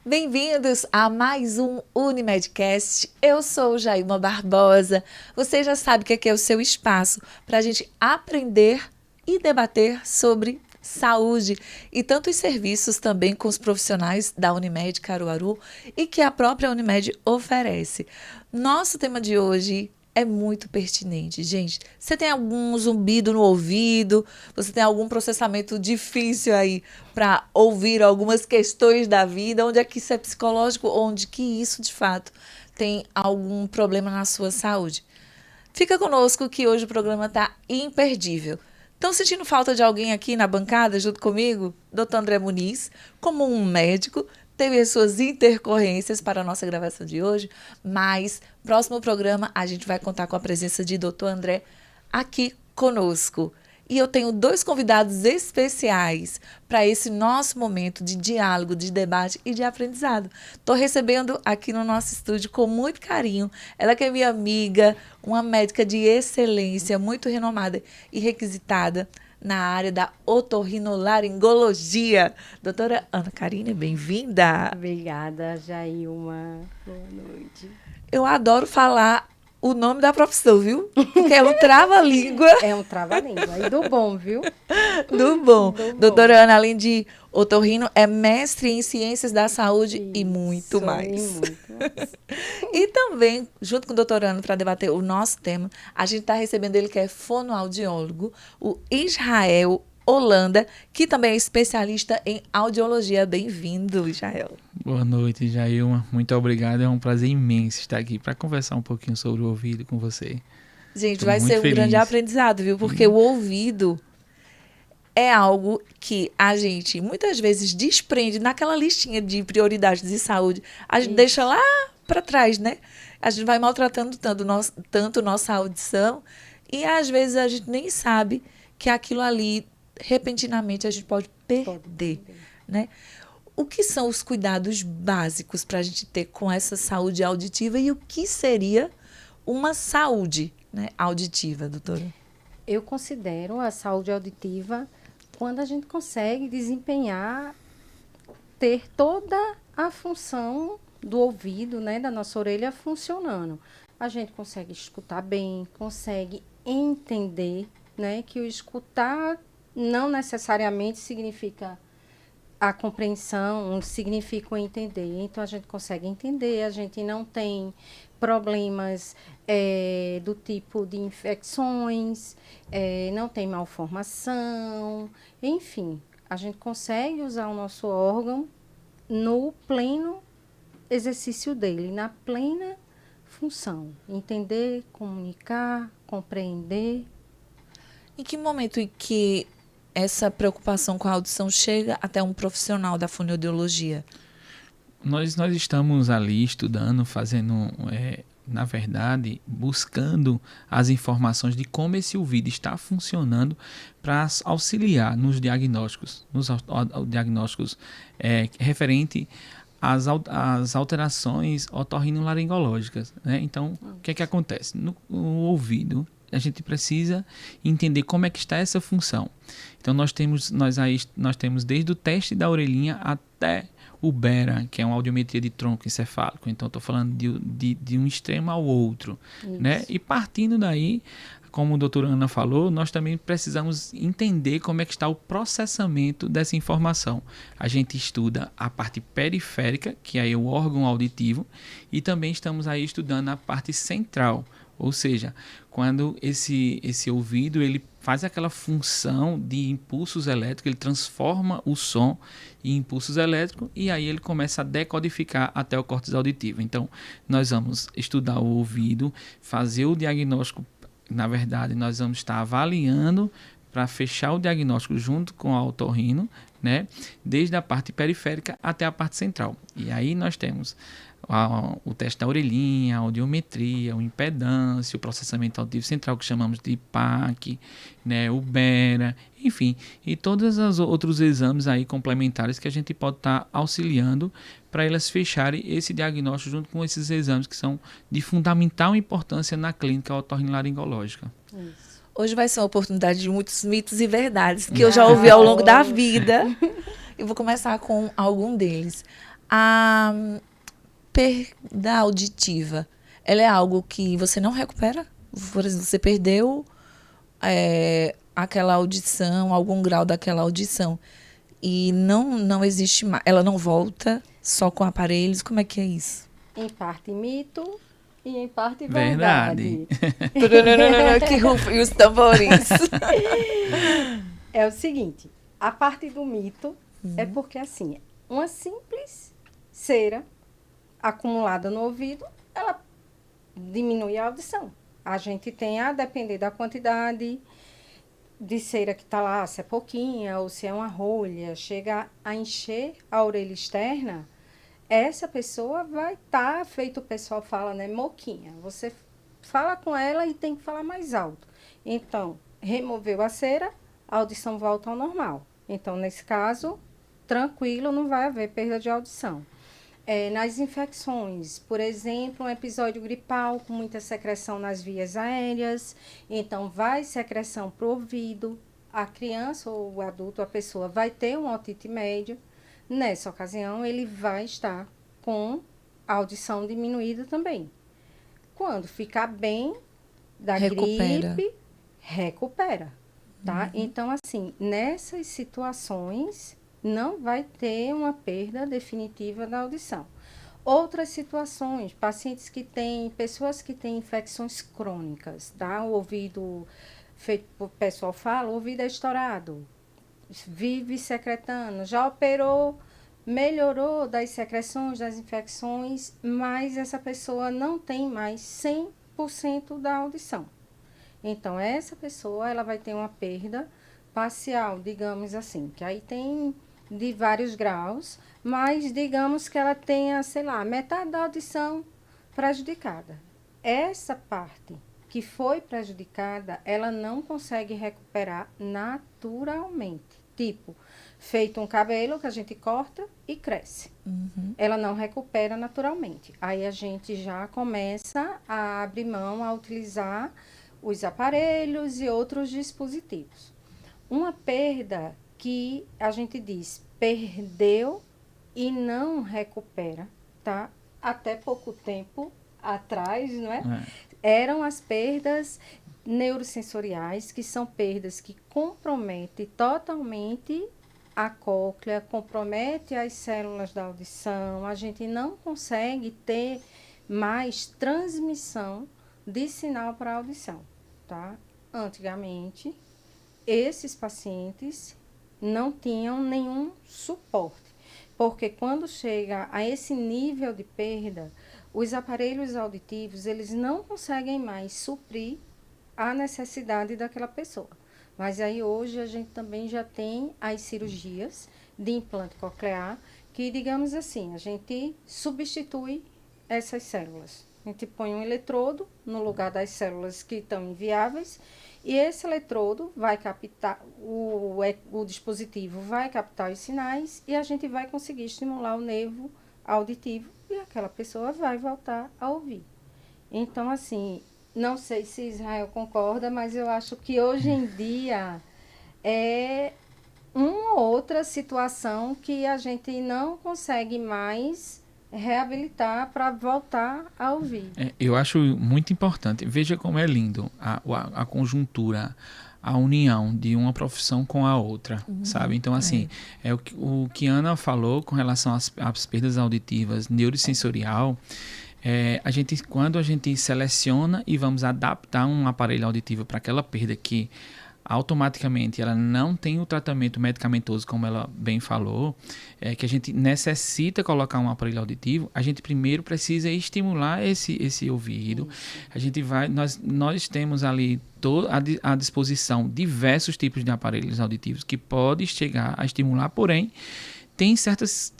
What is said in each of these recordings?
Bem-vindos a mais um Unimedcast. Eu sou Jailma Barbosa. Você já sabe que aqui é o seu espaço para a gente aprender e debater sobre saúde e tantos serviços também com os profissionais da Unimed Caruaru e que a própria Unimed oferece. Nosso tema de hoje é muito pertinente, gente. Você tem algum zumbido no ouvido? Você tem algum processamento difícil aí para ouvir algumas questões da vida? Onde é que isso é psicológico? Onde que isso, de fato, tem algum problema na sua saúde? Fica conosco que hoje o programa está imperdível. Estão sentindo falta de alguém aqui na bancada junto comigo? Dr. André Muniz, como um médico, teve as suas intercorrências para a nossa gravação de hoje, mas próximo programa a gente vai contar com a presença de Dr. André aqui conosco. E eu tenho dois convidados especiais para esse nosso momento de diálogo, de debate e de aprendizado. Estou recebendo aqui no nosso estúdio com muito carinho. Ela que é minha amiga, uma médica de excelência, muito renomada e requisitada na área da otorrinolaringologia. Doutora Ana Karine, bem-vinda. Obrigada, Jailma. Boa noite. Eu adoro falar o nome da profissão, viu? Porque é um trava-língua. É um trava-língua. E do bom, viu? Do bom. Do bom. Doutora Ana, além de otorrino, é mestre em ciências da saúde Isso, e muito mais. E muito mais. E também, junto com o doutor Ana, para debater o nosso tema, a gente está recebendo ele que é fonoaudiólogo, o Israel Holanda, que também é especialista em audiologia. Bem-vindo, Israel. Boa noite, Jailma. Muito obrigado. É um prazer imenso estar aqui para conversar um pouquinho sobre o ouvido com você. Gente, Tô vai muito ser um feliz. grande aprendizado, viu? Porque o ouvido é algo que a gente muitas vezes desprende naquela listinha de prioridades de saúde. A gente deixa lá para trás, né? A gente vai maltratando tanto nossa audição e às vezes a gente nem sabe que aquilo ali, repentinamente, a gente pode perder, né? O que são os cuidados básicos para a gente ter com essa saúde auditiva e o que seria uma saúde, né, auditiva, doutora? Eu considero a saúde auditiva quando a gente consegue desempenhar, ter toda a função do ouvido, né, da nossa orelha funcionando. A gente consegue escutar bem, consegue entender, né, que o escutar não necessariamente significa a compreensão, significa o entender. Então, a gente consegue entender, a gente não tem problemas do tipo de infecções, não tem malformação, enfim, a gente consegue usar o nosso órgão no pleno exercício dele, na plena função. Entender, comunicar, compreender. Em que momento em que essa preocupação com a audição chega até um profissional da fonoaudiologia? Nós estamos ali estudando, fazendo, na verdade, buscando as informações de como esse ouvido está funcionando para auxiliar nos diagnósticos, diagnósticos referente às alterações otorrinolaringológicas, né? Então, o que é que acontece? No ouvido, a gente precisa entender como é que está essa função. Então, nós temos desde o teste da orelhinha até o BERA, que é uma audiometria de tronco encefálico. Então, estou falando de um extremo ao outro, né? E partindo daí, como a doutora Ana falou, nós também precisamos entender como é que está o processamento dessa informação. A gente estuda a parte periférica, que é o órgão auditivo, e também estamos aí estudando a parte central, ou seja, quando esse ouvido ele faz aquela função de impulsos elétricos, ele transforma o som em impulsos elétricos e aí ele começa a decodificar até o córtex auditivo. Então, nós vamos estudar o ouvido, fazer o diagnóstico. Na verdade, nós vamos estar avaliando para fechar o diagnóstico junto com a otorrino, né? Desde a parte periférica até a parte central. E aí nós temos o teste da orelhinha, a audiometria, o impedância, o processamento auditivo central, que chamamos de PAC, né, o BERA, enfim, e todos os outros exames aí complementares que a gente pode estar auxiliando para elas fecharem esse diagnóstico junto com esses exames que são de fundamental importância na clínica otorrinolaringológica. Isso. Hoje vai ser uma oportunidade de muitos mitos e verdades que eu já ouvi ao longo da vida. Eu vou começar com algum deles. A perda auditiva, ela é algo que você não recupera? Por exemplo, você perdeu aquela audição, algum grau daquela audição, e não existe mais, ela não volta só com aparelhos, como é que é isso? Em parte mito e em parte Verdade. verdade. Que rufem os tambores. É o seguinte, a parte do mito é porque, assim, uma simples cera acumulada no ouvido, ela diminui a audição. A gente tem, a depender da quantidade de cera que está lá, se é pouquinha ou se é uma rolha, chega a encher a orelha externa, essa pessoa vai estar, feito o pessoal fala, né, moquinha. Você fala com ela e tem que falar mais alto. Então, removeu a cera, a audição volta ao normal. Então, nesse caso, tranquilo, não vai haver perda de audição. Nas infecções, por exemplo, um episódio gripal com muita secreção nas vias aéreas, então vai secreção para o ouvido, a criança ou o adulto, a pessoa vai ter um otite médio, nessa ocasião ele vai estar com a audição diminuída também. Quando ficar bem da gripe, recupera, tá? Então, assim, nessas situações não vai ter uma perda definitiva da audição. Outras situações, pacientes que têm, pessoas que têm infecções crônicas, tá? O ouvido, feito, o pessoal fala, o ouvido é estourado, vive secretando, já operou, melhorou das secreções, das infecções, mas essa pessoa não tem mais 100% da audição. Então, essa pessoa, ela vai ter uma perda parcial, digamos assim, que aí tem de vários graus, mas digamos que ela tenha, sei lá, metade da audição prejudicada. Essa parte que foi prejudicada, ela não consegue recuperar naturalmente. Tipo, feito um cabelo que a gente corta e cresce. Ela não recupera naturalmente. Aí a gente já começa a abrir mão, a utilizar os aparelhos e outros dispositivos. Uma perda que a gente diz, perdeu e não recupera, tá? Até pouco tempo atrás, não é? Eram as perdas neurosensoriais, que são perdas que comprometem totalmente a cóclea, compromete as células da audição, a gente não consegue ter mais transmissão de sinal para a audição, tá? Antigamente, esses pacientes não tinham nenhum suporte, porque quando chega a esse nível de perda, os aparelhos auditivos, eles não conseguem mais suprir a necessidade daquela pessoa. Mas aí hoje a gente também já tem as cirurgias de implante coclear, que digamos assim, a gente substitui essas células. A gente põe um eletrodo no lugar das células que estão inviáveis, e esse eletrodo vai captar, o dispositivo vai captar os sinais e a gente vai conseguir estimular o nervo auditivo e aquela pessoa vai voltar a ouvir. Então, assim, não sei se Israel concorda, mas eu acho que hoje em dia é uma outra situação que a gente não consegue mais reabilitar para voltar a ouvir. Eu acho muito importante. Veja como é lindo a conjuntura, a união de uma profissão com a outra, sabe? Então, assim, o que Ana falou com relação às perdas auditivas, neurosensorial, quando a gente seleciona e vamos adaptar um aparelho auditivo para aquela perda que automaticamente ela não tem o tratamento medicamentoso, como ela bem falou, que a gente necessita colocar um aparelho auditivo, a gente primeiro precisa estimular esse ouvido. A gente nós temos ali à disposição diversos tipos de aparelhos auditivos que podem chegar a estimular, porém tem certas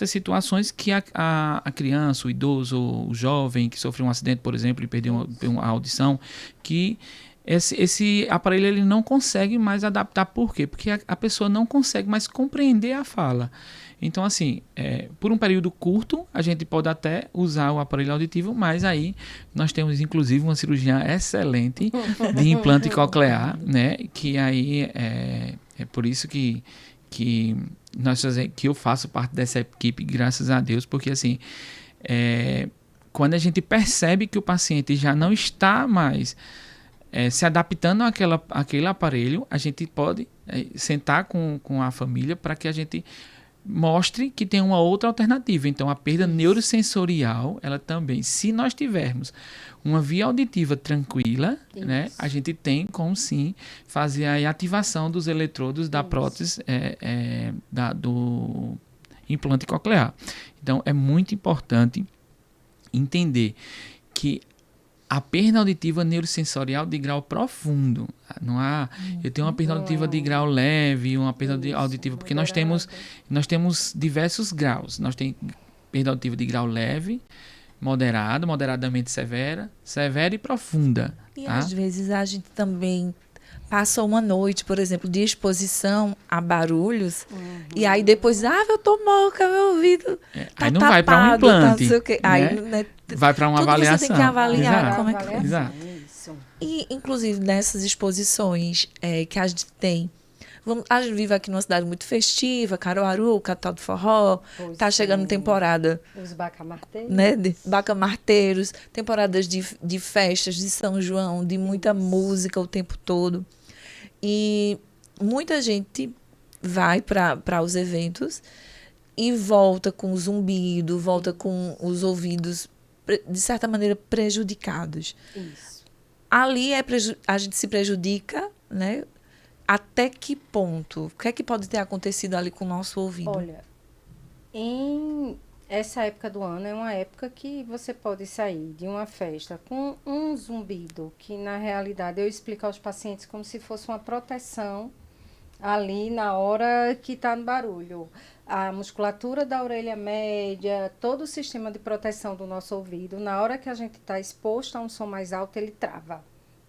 situações que a criança, o idoso, o jovem que sofreu um acidente, por exemplo, e perdeu a audição, que esse aparelho ele não consegue mais adaptar. Por quê? Porque a pessoa não consegue mais compreender a fala. Então, assim, por um período curto, a gente pode até usar o aparelho auditivo, mas aí nós temos, inclusive, uma cirurgia excelente de implante coclear, né? Que aí é por isso que que eu faço parte dessa equipe, graças a Deus, porque assim, quando a gente percebe que o paciente já não está mais se adaptando àquele aparelho, a gente pode sentar com a família para que a gente mostre que tem uma outra alternativa. Então, a perda neurosensorial, ela também, se nós tivermos uma via auditiva tranquila, né, a gente tem como sim fazer a ativação dos eletrodos da prótese do implante coclear. Então, é muito importante entender que a perda auditiva neurosensorial de grau profundo, não há, eu tenho uma perda auditiva de grau leve, uma perda auditiva, porque nós temos diversos graus. Nós temos perda auditiva de grau leve, moderado, moderadamente severa e profunda. E tá? às vezes a gente também passa uma noite, por exemplo, de exposição a barulhos, e aí depois, eu tô moca, meu ouvido tá aí não tapado, vai para um implante, tá não sei o quê. né? Aí, né, vai para uma tudo avaliação. você tem que avaliar Exato. como é que foi. Exato. Isso. E, inclusive, nessas exposições que a gente tem, a gente vive aqui numa cidade muito festiva, Caruaru, capital do forró, tá chegando temporada, Os bacamarteiros. né, de bacamarteiros, temporadas de festas de São João, de muita música o tempo todo. E muita gente vai para os eventos e volta com zumbido, volta com os ouvidos, de certa maneira, prejudicados. Isso. Ali a gente se prejudica, né? Até que ponto? O que é que pode ter acontecido ali com o nosso ouvido? Olha, em essa época do ano é uma época que você pode sair de uma festa com um zumbido, que na realidade eu explico aos pacientes como se fosse uma proteção ali na hora que está no barulho. A musculatura da orelha média, todo o sistema de proteção do nosso ouvido, na hora que a gente está exposto a um som mais alto, ele trava,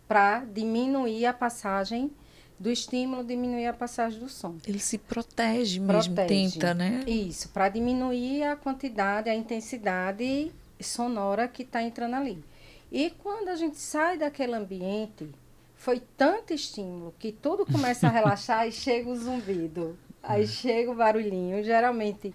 para diminuir a passagem do estímulo, diminuir a passagem do som. Ele se protege mesmo, tenta, né? Isso, para diminuir a quantidade, a intensidade sonora que está entrando ali. E quando a gente sai daquele ambiente, foi tanto estímulo que tudo começa a relaxar e chega o zumbido. Aí chega o barulhinho. Geralmente,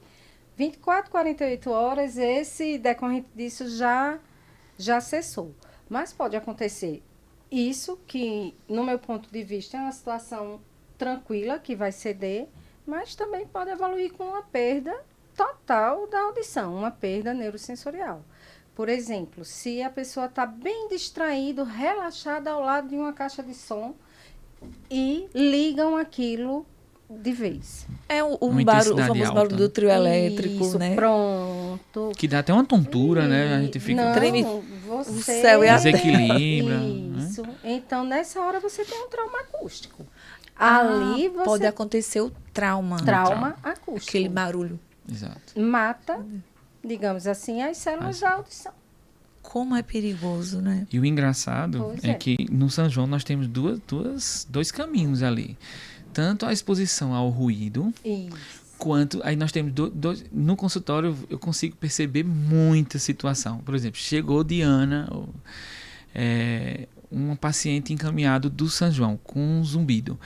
24, 48 horas, esse decorrente disso já cessou. Mas pode acontecer isso, que no meu ponto de vista é uma situação tranquila, que vai ceder, mas também pode evoluir com uma perda total da audição, uma perda neurosensorial. Por exemplo, se a pessoa está bem distraída, relaxada ao lado de uma caixa de som e ligam aquilo de vez. É o Uma famoso intensidade barulho do trio elétrico, Isso, né? pronto. Que dá até uma tontura, né? A gente fica... Não, Treme você... o céu e a terra. Desequilibra. Isso. Então, nessa hora, você tem um trauma acústico. Ah, Ali você... pode acontecer o trauma. Trauma acústico. Aquele barulho. Exato. Mata, digamos assim, as células da audição. Como é perigoso, né? E o engraçado Pois é é. que no São João nós temos dois caminhos ali. Tanto a exposição ao ruído, Isso. quanto... Aí nós temos dois... No consultório eu consigo perceber muita situação. Por exemplo, chegou Diana, uma paciente encaminhado do São João, com um zumbido.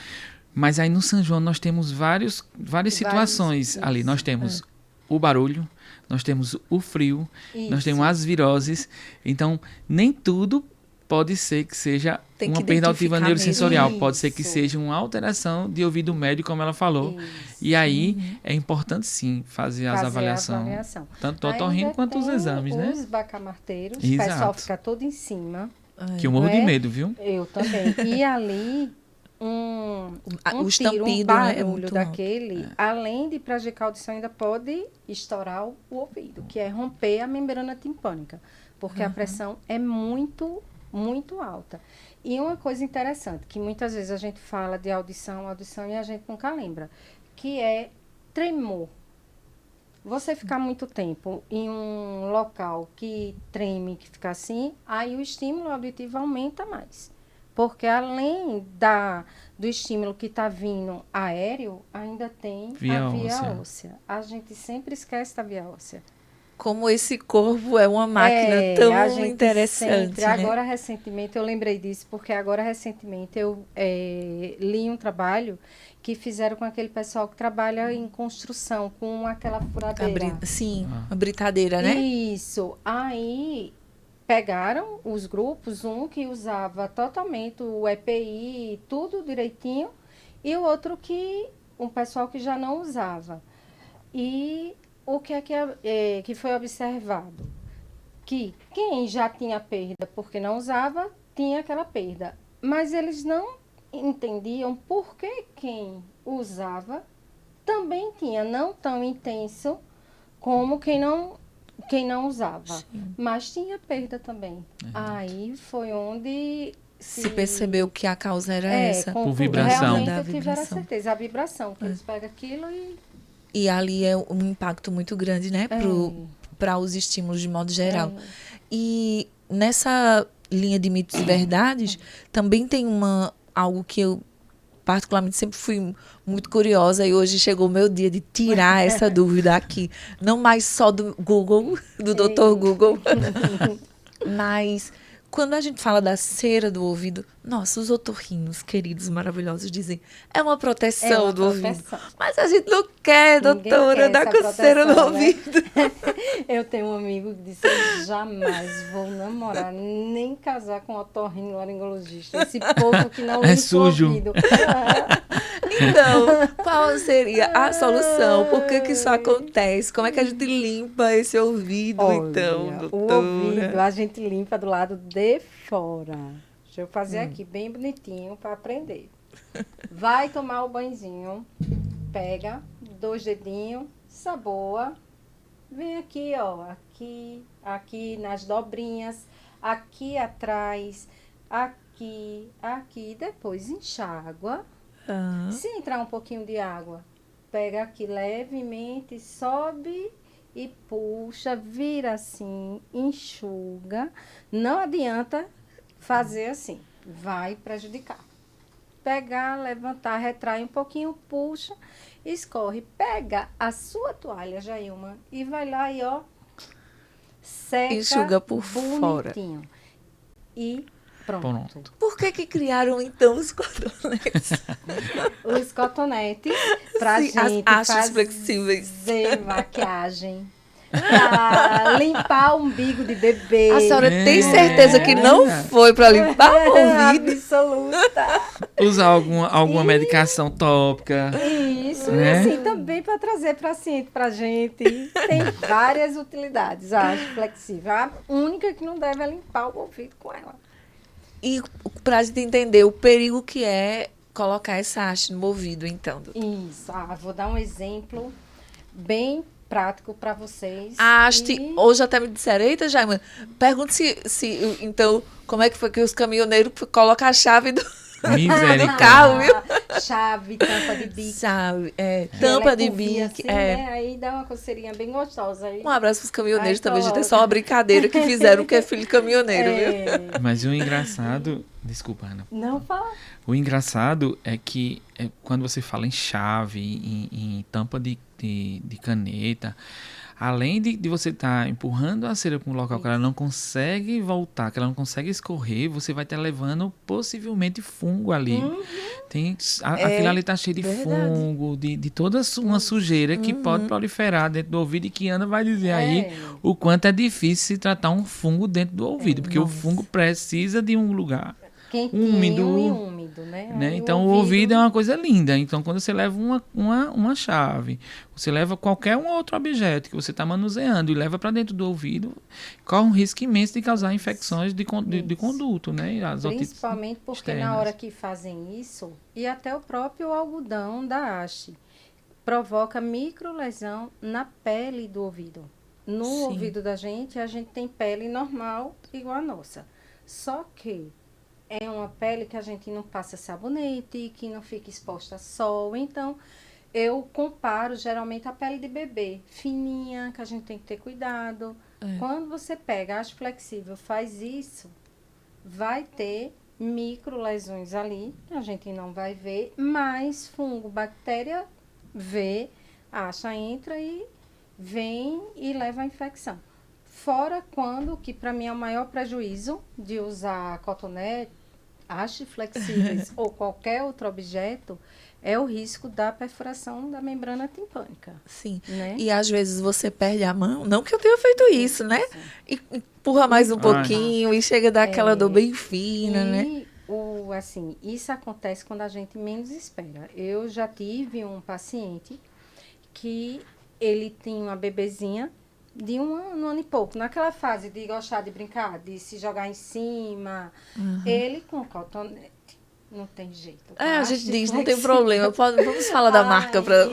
Mas aí no São João nós temos várias situações ali. Nós temos o barulho, nós temos o frio, nós Isso. temos as viroses. Então, nem tudo pode ser que seja Tem uma que perda auditiva identificar neurosensorial. mesmo. Pode ser que Isso. seja uma alteração de ouvido médio, como ela falou. Isso. E aí é importante sim fazer as Fazer a avaliações. avaliação. Tanto o otorrino Ainda quanto os tem exames, né? Os bacamarteiros, o Exato. pessoal fica todo em cima. Que eu morro de Não é? medo, viu? Eu também. E ali, um O tiro, um estampido, né, é barulho muito daquele, além de prejudicar a audição, ainda pode estourar o ouvido, que é romper a membrana timpânica, porque a pressão é muito, muito alta. E uma coisa interessante, que muitas vezes a gente fala de audição e a gente nunca lembra, que é tremor. Você ficar muito tempo em um local que treme, que fica assim, aí o estímulo auditivo aumenta mais. Porque além do estímulo que está vindo aéreo, ainda tem Via a via óssea. óssea. A gente sempre esquece da via óssea. Como esse corpo é uma máquina tão a gente interessante, sempre, né? agora recentemente, eu lembrei disso, porque agora recentemente eu li um trabalho que fizeram com aquele pessoal que trabalha em construção, com aquela furadeira. Sim, a britadeira, né? Isso. Aí pegaram os grupos, um que usava totalmente o EPI, tudo direitinho, e o outro um pessoal que já não usava. E o que que foi observado? Que quem já tinha perda porque não usava, tinha aquela perda. Mas eles não entendiam por que quem usava também tinha, não tão intenso como quem não usava. Sim. Mas tinha perda também. Aí foi onde Se percebeu que a causa era essa. Por vibração. Realmente Da tiveram a vibração. certeza, a vibração, que eles pegam aquilo e... E ali é um impacto muito grande, né? Para os estímulos de modo geral. E nessa linha de mitos e verdades, também tem algo que eu particularmente sempre fui muito curiosa e hoje chegou o meu dia de tirar essa dúvida aqui. Não mais só do Google, do Dr. Google, mas quando a gente fala da cera do ouvido, nossa, os otorrinos queridos, maravilhosos, dizem é uma proteção do ouvido. Mas a gente não quer, doutora, dar com cera no ouvido. Eu tenho um amigo que disse, eu jamais vou namorar, nem casar com otorrino laringologista. Esse povo que não limpa sujo. o ouvido. Então, qual seria a solução? Por que isso acontece? Como é que a gente limpa esse ouvido, então, Olha, doutora? o ouvido a gente limpa do lado de fora. Deixa eu fazer aqui bem bonitinho para aprender. Vai tomar o banhozinho, pega 2 dedinhos, saboa, vem aqui, ó, aqui nas dobrinhas, aqui atrás, aqui, depois enxágua. Se entrar um pouquinho de água, pega aqui levemente, sobe e puxa, vira assim, enxuga. Não adianta fazer assim, vai prejudicar. Pegar, levantar, retrai um pouquinho, puxa, escorre. Pega a sua toalha, Jailma, e vai lá e, ó, seca Enxuga por bonitinho. fora. E pronto. Por que criaram, então, os cotonetes? Os cotonetes pra Sim, gente as hastes fazer flexíveis. maquiagem. Pra limpar o umbigo de bebê. A senhora tem certeza que não foi para limpar o ouvido? Absoluta. Usar alguma medicação tópica. Isso, Né? e assim, também para trazer paciente pra gente. Tem várias utilidades, a haste flexível. A única que não deve é limpar o ouvido com ela. E para a gente entender o perigo que é colocar essa haste no ouvido, então. Isso. Vou dar um exemplo bem prático para vocês. A haste, hoje até me disseram, eita, Jaima, pergunta se então, como é que foi que os caminhoneiros colocam a chave do carro, viu? Chave, tampa de bico. Chave, tampa de bico. Assim, né? Aí dá uma coceirinha bem gostosa. Aí. Um abraço para os caminhoneiros Aí também, gente. É coloca. só uma brincadeira que fizeram, que é filho de caminhoneiro, viu? Mas o engraçado... Desculpa, Ana. Não fala. O engraçado é que quando você fala em chave, em tampa de caneta, além de você estar empurrando a cera para um local que ela não consegue voltar, que ela não consegue escorrer, você vai estar levando possivelmente fungo ali. Aquilo ali está cheio de fungo, de toda uma sujeira que pode proliferar dentro do ouvido e que Ana vai dizer aí o quanto é difícil se tratar um fungo dentro do ouvido, porque o fungo precisa de um lugar úmido, né? Então o ouvido é uma coisa linda. Então quando você leva uma chave, você leva qualquer um outro objeto que você está manuseando e leva para dentro do ouvido, corre um risco imenso de causar infecções de conduto, né? Principalmente porque externas. Na hora que fazem isso, e até o próprio algodão da haste, provoca microlesão na pele do ouvido. No ouvido da gente, a gente tem pele normal igual a nossa. Só que é uma pele que a gente não passa sabonete, que não fica exposta a sol. Então, eu comparo geralmente a pele de bebê, fininha, que a gente tem que ter cuidado. Quando você pega a haste flexível, faz isso, vai ter micro lesões ali, que a gente não vai ver, mas fungo, bactéria vê, acha, entra e vem e leva a infecção. Fora quando, que para mim é o maior prejuízo de usar cotonete, hastes flexíveis ou qualquer outro objeto, é o risco da perfuração da membrana timpânica. Sim. Né? E às vezes você perde a mão. Não que eu tenha feito isso, né? E empurra mais um pouquinho e chega a dar aquela dor bem fina, né? Assim, isso acontece quando a gente menos espera. Eu já tive um paciente que ele tinha uma bebezinha de um ano e pouco. Naquela fase de gostar de brincar, de se jogar em cima. Ele com cotonete. Não tem jeito. A gente diz, não tem problema. Vamos falar da marca para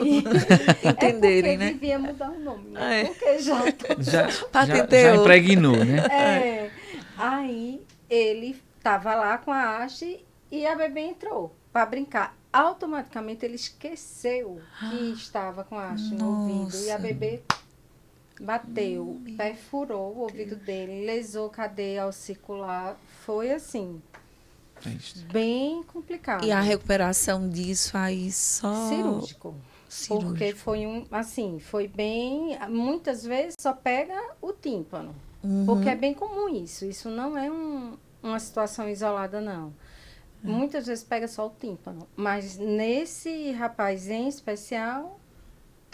entenderem, né? Devia mudar o nome, né? Porque já impregnou, né? Aí ele estava lá com a haste e a bebê entrou para brincar. Automaticamente ele esqueceu que estava com a haste no ouvido e a bebê bateu, perfurou o ouvido dele, lesou cadeia auricular. Foi assim, bem complicado. E a recuperação disso aí só... Cirúrgico. Porque foi bem... Muitas vezes só pega o tímpano. Porque é bem comum isso. Isso não é uma situação isolada, não. Muitas vezes pega só o tímpano. Mas nesse rapaz em especial,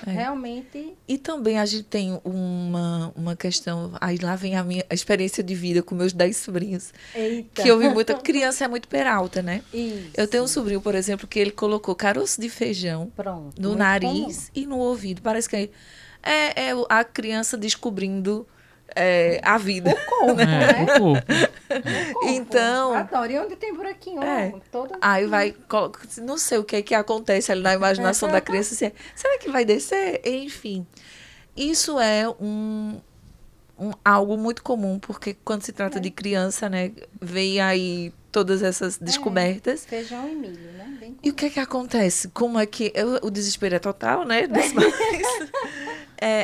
realmente... E também a gente tem uma questão... Aí lá vem a minha experiência de vida com meus 10 sobrinhos. Eita. Que eu vi muita... Criança é muito peralta, né? Isso. Eu tenho um sobrinho, por exemplo, que ele colocou caroço de feijão no nariz e no ouvido. Parece que é a criança descobrindo... a vida. O corpo, né? O corpo. Então... Adoro. E onde tem buraquinho? Aí vai... Não sei o que é que acontece ali na imaginação da criança. Assim, será que vai descer? Enfim. Isso é algo muito comum, porque quando se trata de criança, né? Vem aí todas essas descobertas. Feijão e milho, né? Bem comum. E o que é que acontece? Como é que... O desespero é total, né?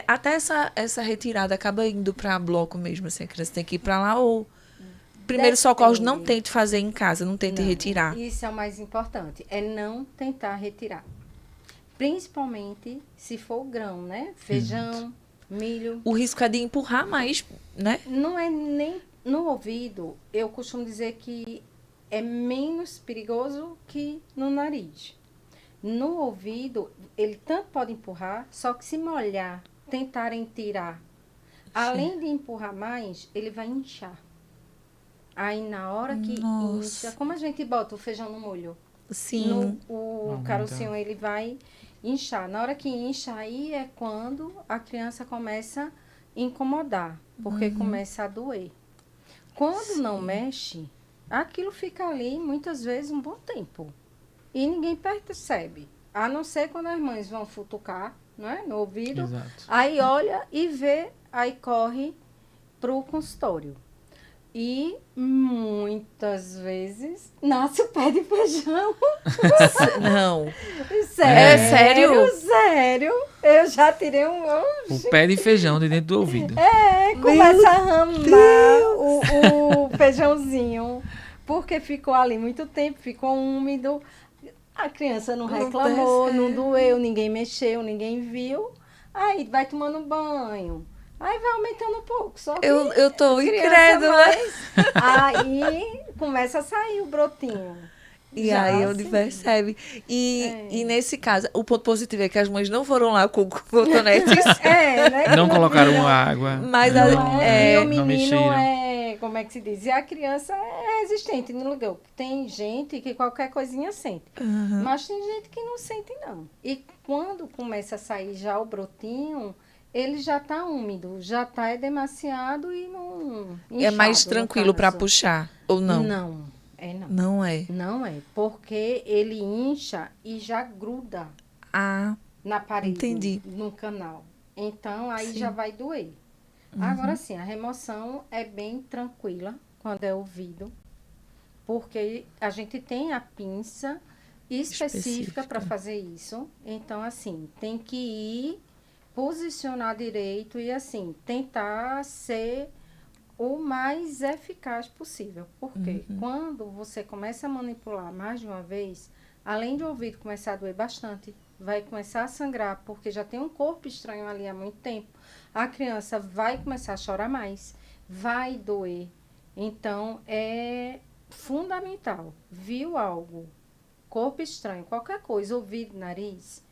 Até essa retirada acaba indo para bloco mesmo, assim, a criança tem que ir para lá ou primeiro socorros não tente fazer em casa, não tente retirar. Isso é o mais importante, é não tentar retirar. Principalmente se for o grão, né? Feijão, milho. O risco é de empurrar mais, né? Não é nem no ouvido, eu costumo dizer que é menos perigoso que no nariz. No ouvido, ele tanto pode empurrar, só que se molhar, tentarem tirar, além de empurrar mais, ele vai inchar. Aí, na hora que incha, como a gente bota o feijão no molho? Sim. O carocinho, ele vai inchar. Na hora que incha, aí é quando a criança começa a incomodar, porque começa a doer. Quando não mexe, aquilo fica ali, muitas vezes, um bom tempo. E ninguém percebe. A não ser quando as mães vão futucar, não é? No ouvido. Exato. Aí olha e vê, aí corre pro consultório. E muitas vezes nasce o pé de feijão. Não. Sério? É sério? Sério. Eu já tirei O pé de feijão de dentro do ouvido. Começa a ramar o feijãozinho. Porque ficou ali muito tempo, ficou úmido. A criança não reclamou, não doeu, ninguém mexeu, ninguém viu. Aí vai tomando banho. Aí vai aumentando um pouco. Só que eu tô incrédula. Aí começa a sair o brotinho. E aí onde percebe. E nesse caso, o ponto positivo é que as mães não foram lá com cotonetes. Né? Não colocaram água. Mas e o menino mexeram. como é que se diz? E a criança é resistente no lugar. Tem gente que qualquer coisinha sente. Mas tem gente que não sente, não. E quando começa a sair já o brotinho, ele já está úmido, já está demasiado e não... É mais tranquilo para puxar, ou não? Não. Não é? Não é, porque ele incha e já gruda na parede, entendi. no canal. Então, aí já vai doer. Agora sim, a remoção é bem tranquila quando é ouvido, porque a gente tem a pinça específica para fazer isso. Então, assim, tem que ir, posicionar direito e, assim, tentar ser o mais eficaz possível. Porque quando você começa a manipular mais de uma vez, além de o ouvido começar a doer bastante, vai começar a sangrar, porque já tem um corpo estranho ali há muito tempo. A criança vai começar a chorar mais, vai doer. Então, é fundamental. Viu algo, corpo estranho, qualquer coisa, ouvido, nariz,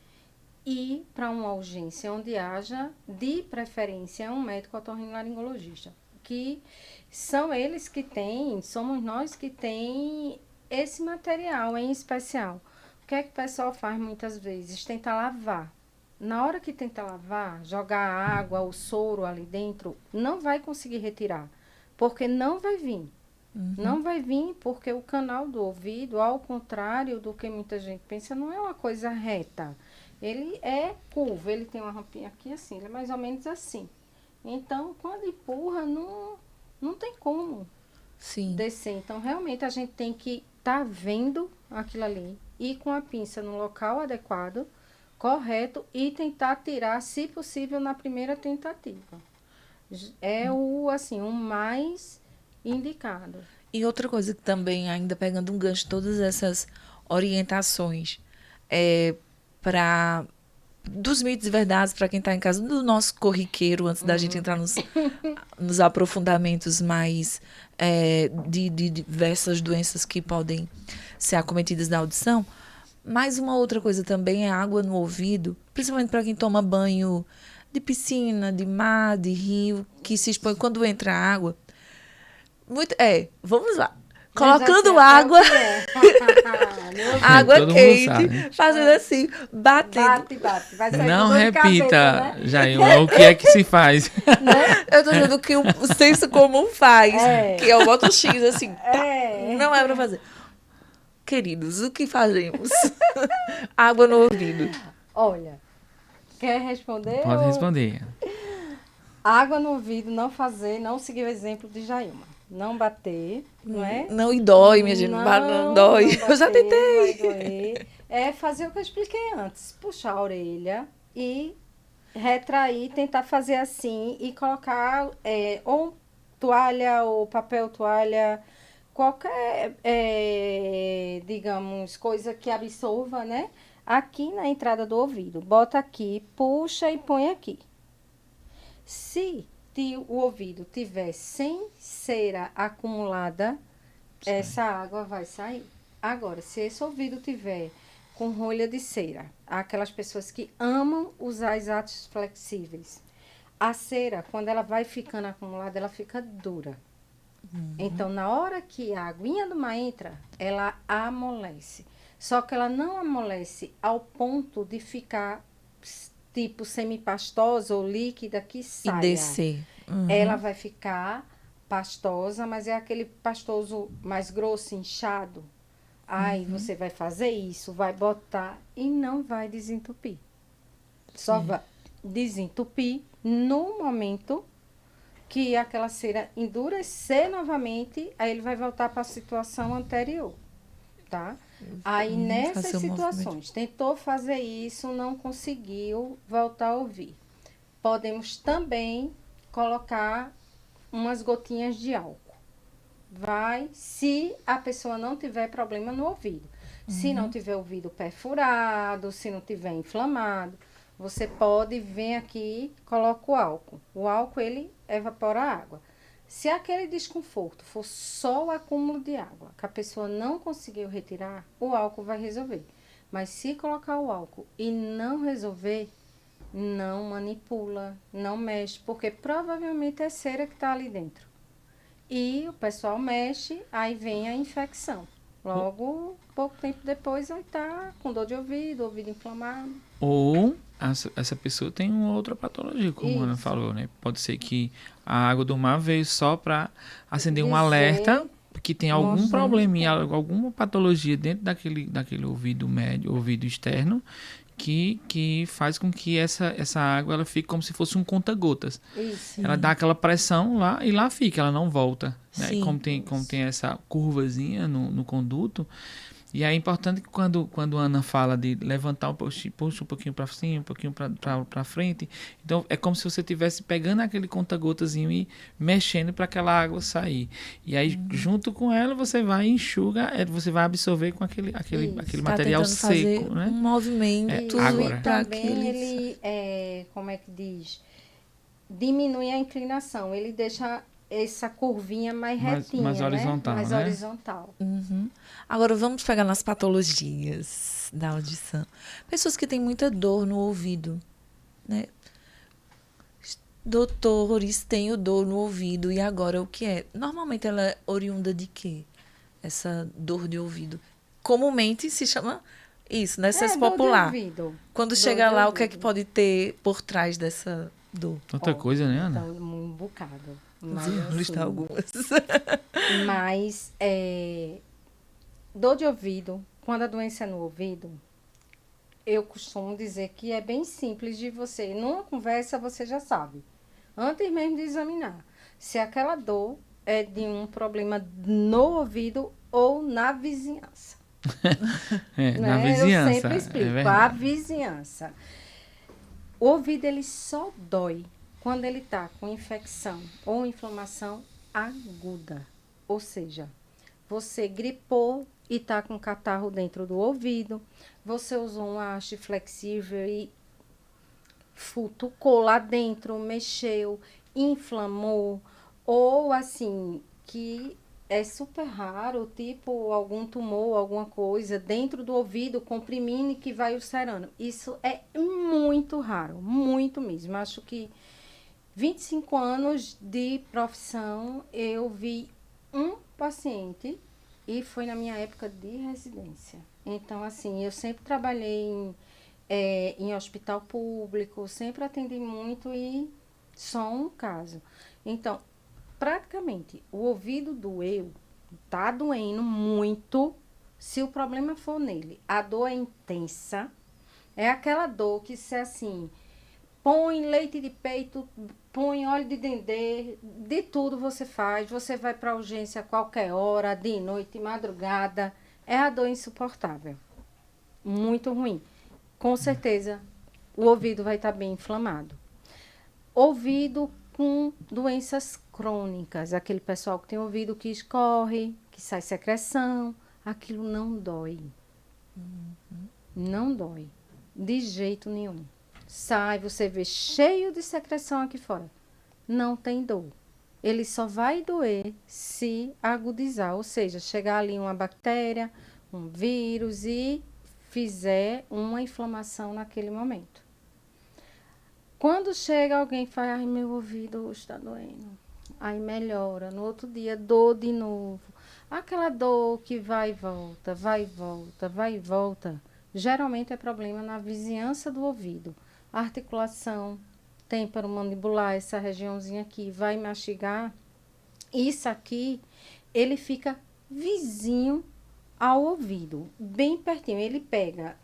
ir para uma urgência onde haja, de preferência, um médico otorrinolaringologista, que são eles que têm, somos nós que tem esse material em especial. O que é que o pessoal faz muitas vezes? Tenta lavar. Na hora que tenta lavar, jogar água, o soro ali dentro, não vai conseguir retirar, porque não vai vir. Não vai vir porque o canal do ouvido, ao contrário do que muita gente pensa, não é uma coisa reta. Ele é curvo, ele tem uma rampinha aqui assim, ele é mais ou menos assim. Então, quando empurra, não tem como Sim. descer. Então, realmente, a gente tem que estar vendo aquilo ali, ir com a pinça no local adequado, correto, e tentar tirar, se possível, na primeira tentativa. É o mais indicado. E outra coisa que também, ainda pegando um gancho, todas essas orientações para dos mitos e verdades para quem está em casa, do nosso corriqueiro, antes da gente entrar nos aprofundamentos mais de diversas doenças que podem ser acometidas na audição. Mais uma outra coisa também é água no ouvido, principalmente para quem toma banho de piscina, de mar, de rio, que se expõe quando entra água. Vamos lá. Colocando água, água quente, fazendo assim, batendo. Bate. Vai sair Não dor de repita, cabeça, né? Jailma, o que é que se faz? Eu tô dizendo que o senso comum faz, que eu boto o X assim, não é pra fazer. Queridos, o que fazemos? Água no ouvido. Olha, quer responder? Pode responder. Água no ouvido, não fazer, não seguir o exemplo de Jailma. Não bater, não é? Não, e dói, minha gente. Não dói. Não bater, Eu já tentei. Vai doer. É fazer o que eu expliquei antes. Puxar a orelha e retrair, tentar fazer assim e colocar ou toalha ou papel toalha, qualquer, digamos, coisa que absorva, né? Aqui na entrada do ouvido. Bota aqui, puxa e põe aqui. Se o ouvido tiver sem cera acumulada, essa água vai sair. Agora, se esse ouvido tiver com rolha de cera, aquelas pessoas que amam usar os atos flexíveis, a cera, quando ela vai ficando acumulada, ela fica dura. Então, na hora que a aguinha do mar entra, ela amolece. Só que ela não amolece ao ponto de ficar tipo semipastosa ou líquida que saia. E descer. Ela vai ficar pastosa, mas é aquele pastoso mais grosso, inchado. Aí você vai fazer isso, vai botar e não vai desentupir. Só vai desentupir no momento que aquela cera endurecer novamente, aí ele vai voltar para a situação anterior, tá? Aí nessas situações, tentou fazer isso, não conseguiu voltar a ouvir. Podemos também colocar umas gotinhas de álcool. Se a pessoa não tiver problema no ouvido. Se não tiver ouvido perfurado, se não tiver inflamado, você pode vir aqui e coloca o álcool. O álcool, ele evapora a água. Se aquele desconforto for só o acúmulo de água, que a pessoa não conseguiu retirar, o álcool vai resolver. Mas se colocar o álcool e não resolver, não manipula, não mexe, porque provavelmente é cera que está ali dentro. E o pessoal mexe, aí vem a infecção. Logo, pouco tempo depois, vai estar com dor de ouvido inflamado. Ou essa pessoa tem uma outra patologia, como a Ana falou, né? Pode ser que a água do mar veio só para acender um alerta, que tem algum probleminha, alguma patologia dentro daquele ouvido médio, ouvido externo, que faz com que essa água ela fique como se fosse um conta-gotas. Ela dá aquela pressão lá e lá fica, ela não volta. Né? Como tem essa curvazinha no conduto, E é importante que quando a Ana fala de levantar puxa um pouquinho para cima, um pouquinho para frente, então é como se você estivesse pegando aquele conta-gotazinho e mexendo para aquela água sair. E aí, junto com ela, você vai enxuga, você vai absorver com aquele Tá material tentando fazer seco, né? um movimento Agora. E para também ele, como é que diz? Diminui a inclinação. Ele deixa essa curvinha mais retinha, mais horizontal, mais né? horizontal. Agora vamos pegar nas patologias da audição. Pessoas que têm muita dor no ouvido, né? Doutores, tenho dor no ouvido, e agora o que é? Normalmente ela é oriunda de quê? Essa dor de ouvido. Comumente se chama isso, né? Senso dor de popular. ouvido. Quando Dor chega de lá, o que é que ouvido. pode ter por trás dessa dor? Outra coisa, né, Ana? Então, um bocado. Mas, Vamos listar assim, algumas. mas dor de ouvido, quando a doença é no ouvido, eu costumo dizer que é bem simples de você. Numa conversa, você já sabe. Antes mesmo de examinar. Se aquela dor é de um problema no ouvido ou na vizinhança. Na Né? vizinhança. Eu sempre explico. A verdade. vizinhança. O ouvido, ele só dói quando ele está com infecção ou inflamação aguda. Ou seja, você gripou e está com catarro dentro do ouvido, você usou um haste flexível e futucou lá dentro, mexeu, inflamou, ou assim, que é super raro, tipo algum tumor, alguma coisa dentro do ouvido, comprimindo e que vai ulcerando. Isso é muito raro, muito mesmo. Acho que 25 anos de profissão, eu vi um paciente e foi na minha época de residência. Então, assim, eu sempre trabalhei em hospital público, sempre atendi muito e só um caso. Então, praticamente, o ouvido doeu, tá doendo muito, se o problema for nele. A dor é intensa, é aquela dor que se assim, põe leite de peito, põe óleo de dendê, de tudo você faz. Você vai para urgência a qualquer hora, de noite, madrugada. É a dor insuportável. Muito ruim. Com certeza, o ouvido vai estar bem inflamado. Ouvido com doenças crônicas. Aquele pessoal que tem ouvido que escorre, que sai secreção. Aquilo não dói. Não dói. De jeito nenhum. Sai, você vê cheio de secreção aqui fora. Não tem dor. Ele só vai doer se agudizar, ou seja, chegar ali uma bactéria, um vírus e fizer uma inflamação naquele momento. Quando chega alguém e fala, ai, meu ouvido está doendo. Aí melhora, no outro dia dor de novo. Aquela dor que vai e volta, vai e volta, vai e volta. Geralmente é problema na vizinhança do ouvido. Articulação, têmpano mandibular, essa regiãozinha aqui, vai mastigar. Isso aqui, ele fica vizinho ao ouvido, bem pertinho. Ele pega,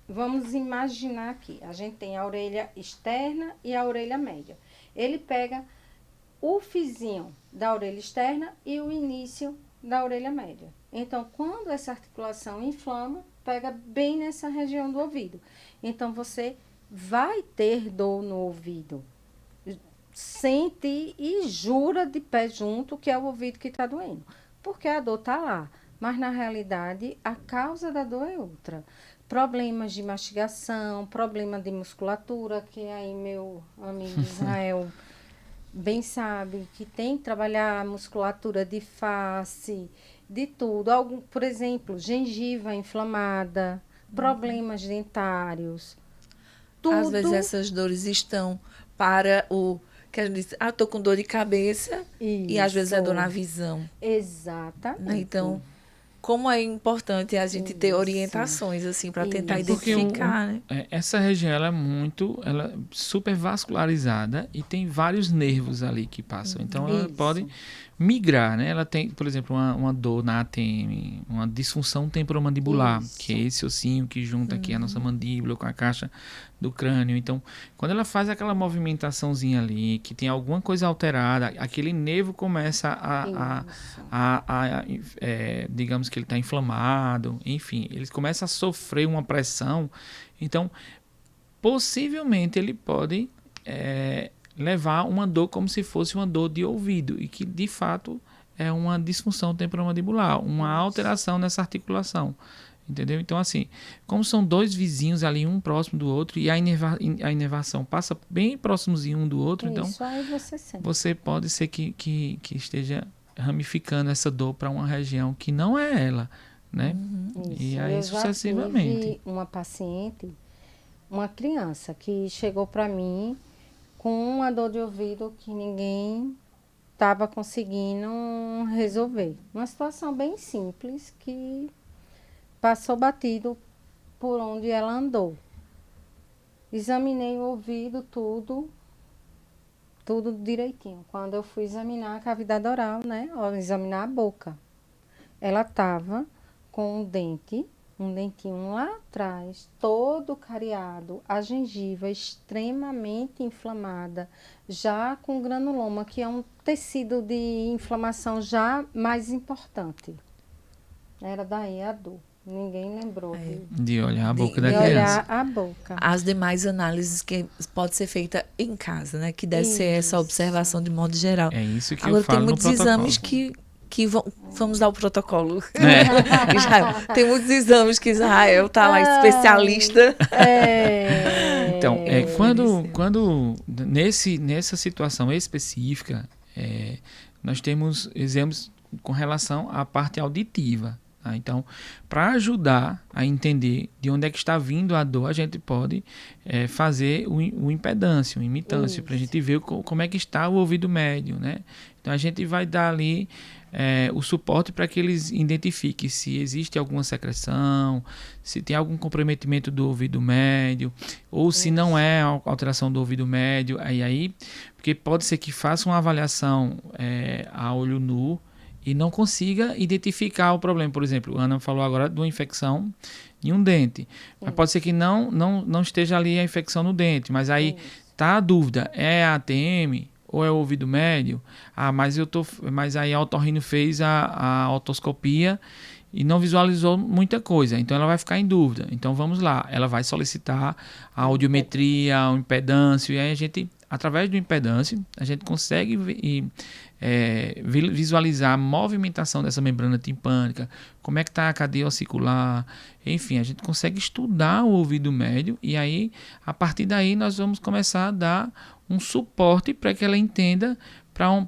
vamos imaginar aqui, a gente tem a orelha externa e a orelha média. Ele pega o fizinho da orelha externa e o início da orelha média. Então, quando essa articulação inflama, pega bem nessa região do ouvido. Então, você vai ter dor no ouvido. Sente e jura de pé junto que é o ouvido que está doendo. Porque a dor está lá. Mas, na realidade, a causa da dor é outra. Problemas de mastigação, problema de musculatura, que aí meu amigo Israel bem sabe, que tem que trabalhar a musculatura de face, de tudo. Algum, por exemplo, gengiva inflamada, problemas dentários. Tudo. Às vezes essas dores estão para o que a gente diz, tô com dor de cabeça, e às vezes é dor na visão. Exatamente. Né? Então, como é importante a gente ter orientações assim para tentar identificar, né? Essa região ela é super vascularizada e tem vários nervos ali que passam. Então ela pode migrar, né? Ela tem, por exemplo, uma dor na ATM, uma disfunção temporomandibular, que é esse ossinho que junta aqui a nossa mandíbula com a caixa do crânio. Então, quando ela faz aquela movimentaçãozinha ali, que tem alguma coisa alterada, aquele nervo começa digamos que ele está inflamado, enfim, ele começa a sofrer uma pressão. Então, possivelmente ele pode levar uma dor como se fosse uma dor de ouvido e que de fato é uma disfunção temporomandibular, uma alteração nessa articulação, entendeu? Então assim, como são dois vizinhos ali, um próximo do outro, e a inervação passa bem próximozinho um do outro, então aí você sente. Você pode ser que esteja ramificando essa dor para uma região que não é ela, né? E aí sucessivamente. Eu já tive uma paciente, uma criança que chegou para mim com uma dor de ouvido que ninguém estava conseguindo resolver. Uma situação bem simples que passou batido por onde ela andou. Examinei o ouvido, tudo direitinho. Quando eu fui examinar a cavidade oral, né, examinar a boca, ela estava com um dentinho lá atrás, todo cariado, a gengiva extremamente inflamada, já com granuloma, que é um tecido de inflamação já mais importante. Era daí a dor. Ninguém lembrou de olhar a boca da de criança. olhar a boca. As demais análises que pode ser feita em casa, né? Que deve ser essa observação de modo geral. É isso que Agora, eu falo tem muitos no protocolo. exames que vamos dar o protocolo. Israel, tem muitos exames que Israel tá lá, especialista. Então, quando nessa situação específica, nós temos exames com relação à parte auditiva. Tá? Então, para ajudar a entender de onde é que está vindo a dor, a gente pode fazer o impedância, o imitância, para a gente ver como é que está o ouvido médio, né? Então, a gente vai dar ali o suporte para que eles identifiquem se existe alguma secreção, se tem algum comprometimento do ouvido médio, ou se não é alteração do ouvido médio, aí porque pode ser que faça uma avaliação a olho nu e não consiga identificar o problema. Por exemplo, a Ana falou agora de uma infecção em um dente. Mas pode ser que não esteja ali a infecção no dente, mas aí tá a dúvida, é a ATM ou é o ouvido médio? Mas aí a otorrino fez a otoscopia e não visualizou muita coisa, então ela vai ficar em dúvida. Então vamos lá, ela vai solicitar a audiometria, o impedância, e aí a gente, através do impedância, a gente consegue visualizar a movimentação dessa membrana timpânica, como é que está a cadeia ossicular, enfim, a gente consegue estudar o ouvido médio e aí, a partir daí, nós vamos começar a dar um suporte para que ela entenda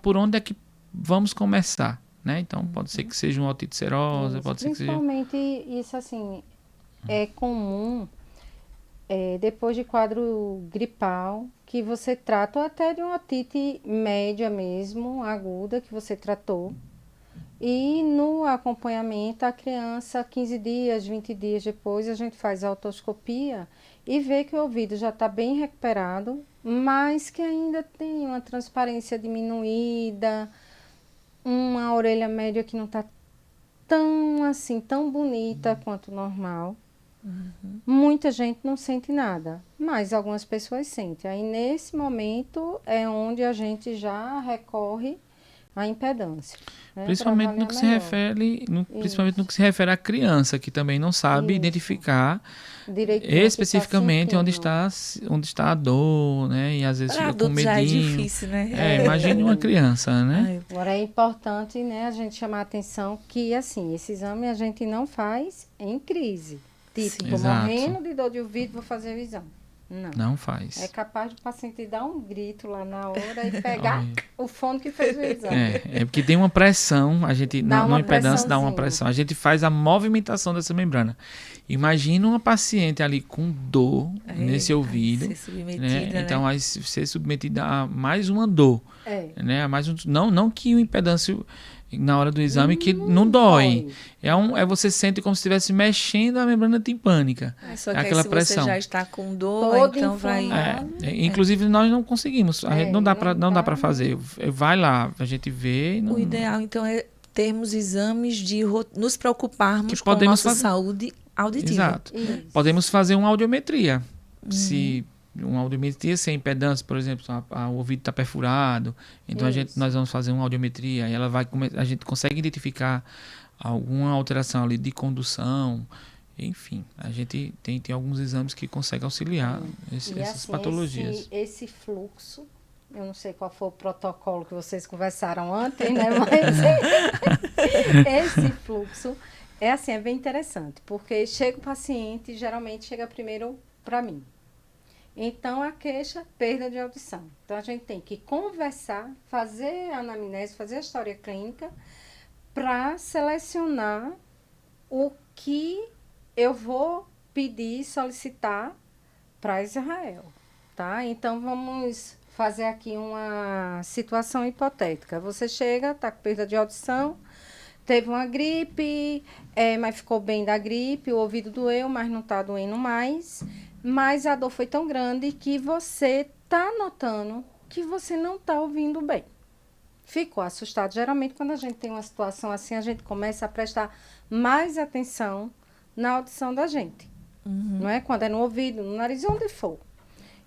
por onde é que vamos começar, né? Então, pode ser que seja uma otite serosa, pode ser que seja... Principalmente isso, assim, é comum depois de quadro gripal, que você trata, ou até de uma otite média mesmo, aguda, que você tratou. E no acompanhamento, a criança, 15 dias, 20 dias depois, a gente faz a otoscopia e vê que o ouvido já está bem recuperado, mas que ainda tem uma transparência diminuída, uma orelha média que não está tão bonita quanto normal. Muita gente não sente nada, mas algumas pessoas sentem. Aí nesse momento é onde a gente já recorre à impedância, né, principalmente no que se refere, principalmente no que se refere à criança, que também não sabe identificar especificamente onde está a dor, né? E às vezes fica com medinho. Já é difícil, né? Imagine uma criança, né? Agora é importante, né, a gente chamar a atenção que assim, esse exame a gente não faz em crise. Tipo, tô morrendo de dor de ouvido, vou fazer o exame. Não faz. É capaz do paciente dar um grito lá na hora e pegar o fono que fez o exame. É porque tem uma pressão, a gente na impedância dá uma pressão. A gente faz a movimentação dessa membrana. Imagina uma paciente ali com dor nesse ouvido, ser submetida, né? Então vai ser submetida a mais uma dor, né? Não que o impedância na hora do exame que não dói. Você sente como se estivesse mexendo a membrana timpânica. Só que aquela se pressão. você já está com dor, Todo então vai... Inclusive, nós não conseguimos. A gente não dá para fazer. Vai lá, a gente vê. O ideal, então, é termos exames de nos preocuparmos que com a nossa fazer. saúde auditiva. Exato. Isso. Podemos fazer uma audiometria. Se uma audiometria sem impedância, por exemplo, o ouvido está perfurado, então nós vamos fazer uma audiometria e a gente consegue identificar alguma alteração ali de condução. Enfim, a gente tem alguns exames que conseguem auxiliar essas patologias. Esse fluxo, eu não sei qual foi o protocolo que vocês conversaram ontem, né? Mas esse fluxo é bem interessante, porque chega o paciente, geralmente chega primeiro para mim. Então, a queixa, perda de audição. Então, a gente tem que conversar, fazer a anamnese, fazer a história clínica, para selecionar o que eu vou pedir, solicitar para Israel, tá? Então, vamos fazer aqui uma situação hipotética. Você chega, está com perda de audição, teve uma gripe, mas ficou bem da gripe, o ouvido doeu, mas não está doendo mais. Mas a dor foi tão grande que você está notando que você não está ouvindo bem. Ficou assustado. Geralmente, quando a gente tem uma situação assim, a gente começa a prestar mais atenção na audição da gente. Não é? Quando é no ouvido, no nariz, onde for.